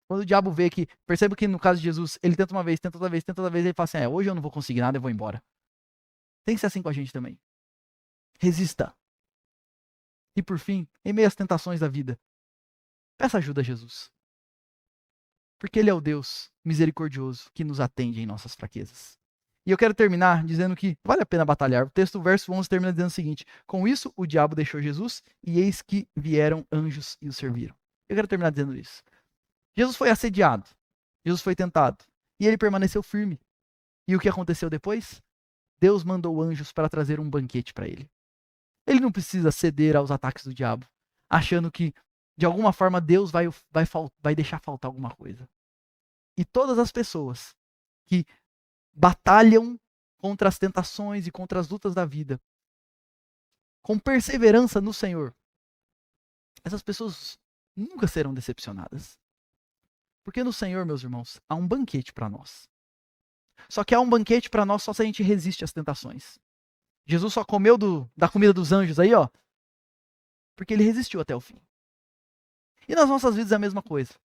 Quando o diabo vê que, percebe que no caso de Jesus, ele tenta uma vez, tenta outra vez, tenta outra vez, ele fala assim, hoje eu não vou conseguir nada, eu vou embora. Tem que ser assim com a gente também. Resista. E por fim, em meio às tentações da vida, peça ajuda a Jesus. Porque Ele é o Deus misericordioso que nos atende em nossas fraquezas. E eu quero terminar dizendo que vale a pena batalhar. O texto, verso 11, termina dizendo o seguinte: com isso, o diabo deixou Jesus, e eis que vieram anjos e o serviram. Eu quero terminar dizendo isso. Jesus foi assediado, Jesus foi tentado, e ele permaneceu firme. E o que aconteceu depois? Deus mandou anjos para trazer um banquete para ele. Ele não precisa ceder aos ataques do diabo, achando que, de alguma forma, Deus vai deixar faltar alguma coisa. E todas as pessoas que batalham contra as tentações e contra as lutas da vida, com perseverança no Senhor, essas pessoas nunca serão decepcionadas. Porque no Senhor, meus irmãos, há um banquete para nós. Só que há um banquete para nós só se a gente resiste às tentações. Jesus só comeu da comida dos anjos aí, ó, porque ele resistiu até o fim. E nas nossas vidas é a mesma coisa.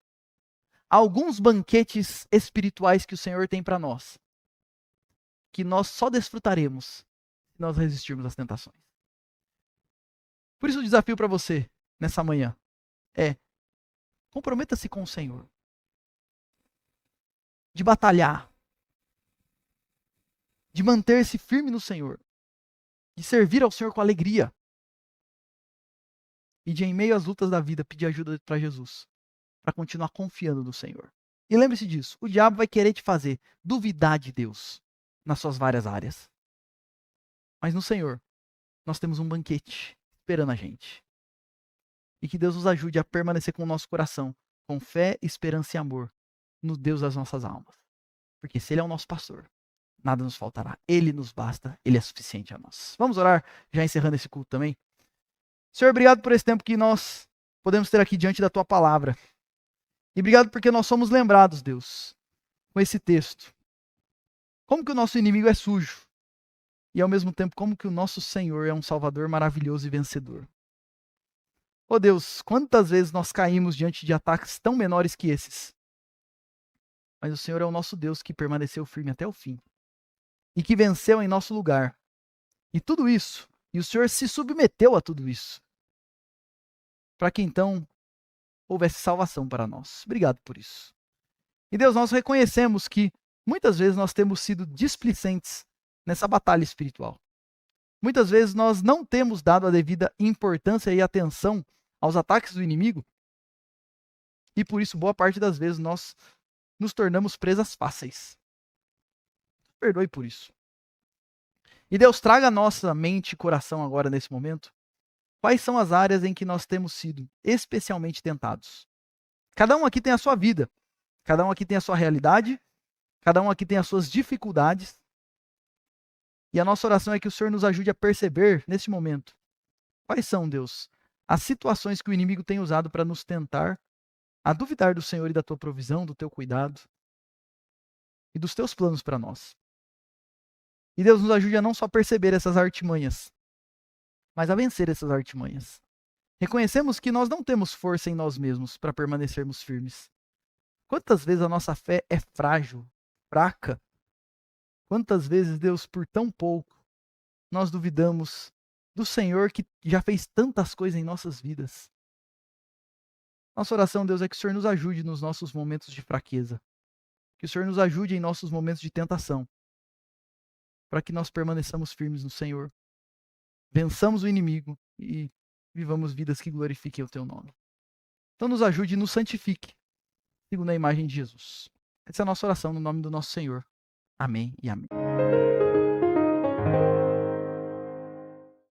Há alguns banquetes espirituais que o Senhor tem para nós, que nós só desfrutaremos se nós resistirmos às tentações. Por isso o desafio para você, nessa manhã, é: comprometa-se com o Senhor. De batalhar. De manter-se firme no Senhor. De servir ao Senhor com alegria. E de, em meio às lutas da vida, pedir ajuda para Jesus. Para continuar confiando no Senhor. E lembre-se disso, o diabo vai querer te fazer duvidar de Deus nas suas várias áreas. Mas no Senhor, nós temos um banquete esperando a gente. E que Deus nos ajude a permanecer com o nosso coração, com fé, esperança e amor, no Deus das nossas almas. Porque se Ele é o nosso pastor, nada nos faltará. Ele nos basta, Ele é suficiente a nós. Vamos orar, já encerrando esse culto também. Senhor, obrigado por esse tempo que nós podemos ter aqui diante da Tua palavra. E obrigado porque nós somos lembrados, Deus, com esse texto. Como que o nosso inimigo é sujo. E ao mesmo tempo, como que o nosso Senhor é um Salvador maravilhoso e vencedor. Oh Deus, quantas vezes nós caímos diante de ataques tão menores que esses. Mas o Senhor é o nosso Deus que permaneceu firme até o fim. E que venceu em nosso lugar. E tudo isso, e o Senhor se submeteu a tudo isso. Para que então houvesse salvação para nós. Obrigado por isso. E Deus, nós reconhecemos que muitas vezes nós temos sido displicentes nessa batalha espiritual. Muitas vezes nós não temos dado a devida importância e atenção aos ataques do inimigo. E por isso, boa parte das vezes, nós nos tornamos presas fáceis. Perdoe por isso. E Deus, traga a nossa mente e coração agora nesse momento. Quais são as áreas em que nós temos sido especialmente tentados? Cada um aqui tem a sua vida. Cada um aqui tem a sua realidade. Cada um aqui tem as suas dificuldades. E a nossa oração é que o Senhor nos ajude a perceber, neste momento, quais são, Deus, as situações que o inimigo tem usado para nos tentar a duvidar do Senhor e da Tua provisão, do Teu cuidado e dos Teus planos para nós. E Deus nos ajude a não só perceber essas artimanhas, mas a vencer essas artimanhas. Reconhecemos que nós não temos força em nós mesmos para permanecermos firmes. Quantas vezes a nossa fé é frágil, fraca? Quantas vezes, Deus, por tão pouco, nós duvidamos do Senhor que já fez tantas coisas em nossas vidas? Nossa oração, Deus, é que o Senhor nos ajude nos nossos momentos de fraqueza. Que o Senhor nos ajude em nossos momentos de tentação. Para que nós permaneçamos firmes no Senhor. Vençamos o inimigo e vivamos vidas que glorifiquem o Teu nome. Então nos ajude e nos santifique, segundo a imagem de Jesus. Essa é a nossa oração no nome do nosso Senhor. Amém e amém.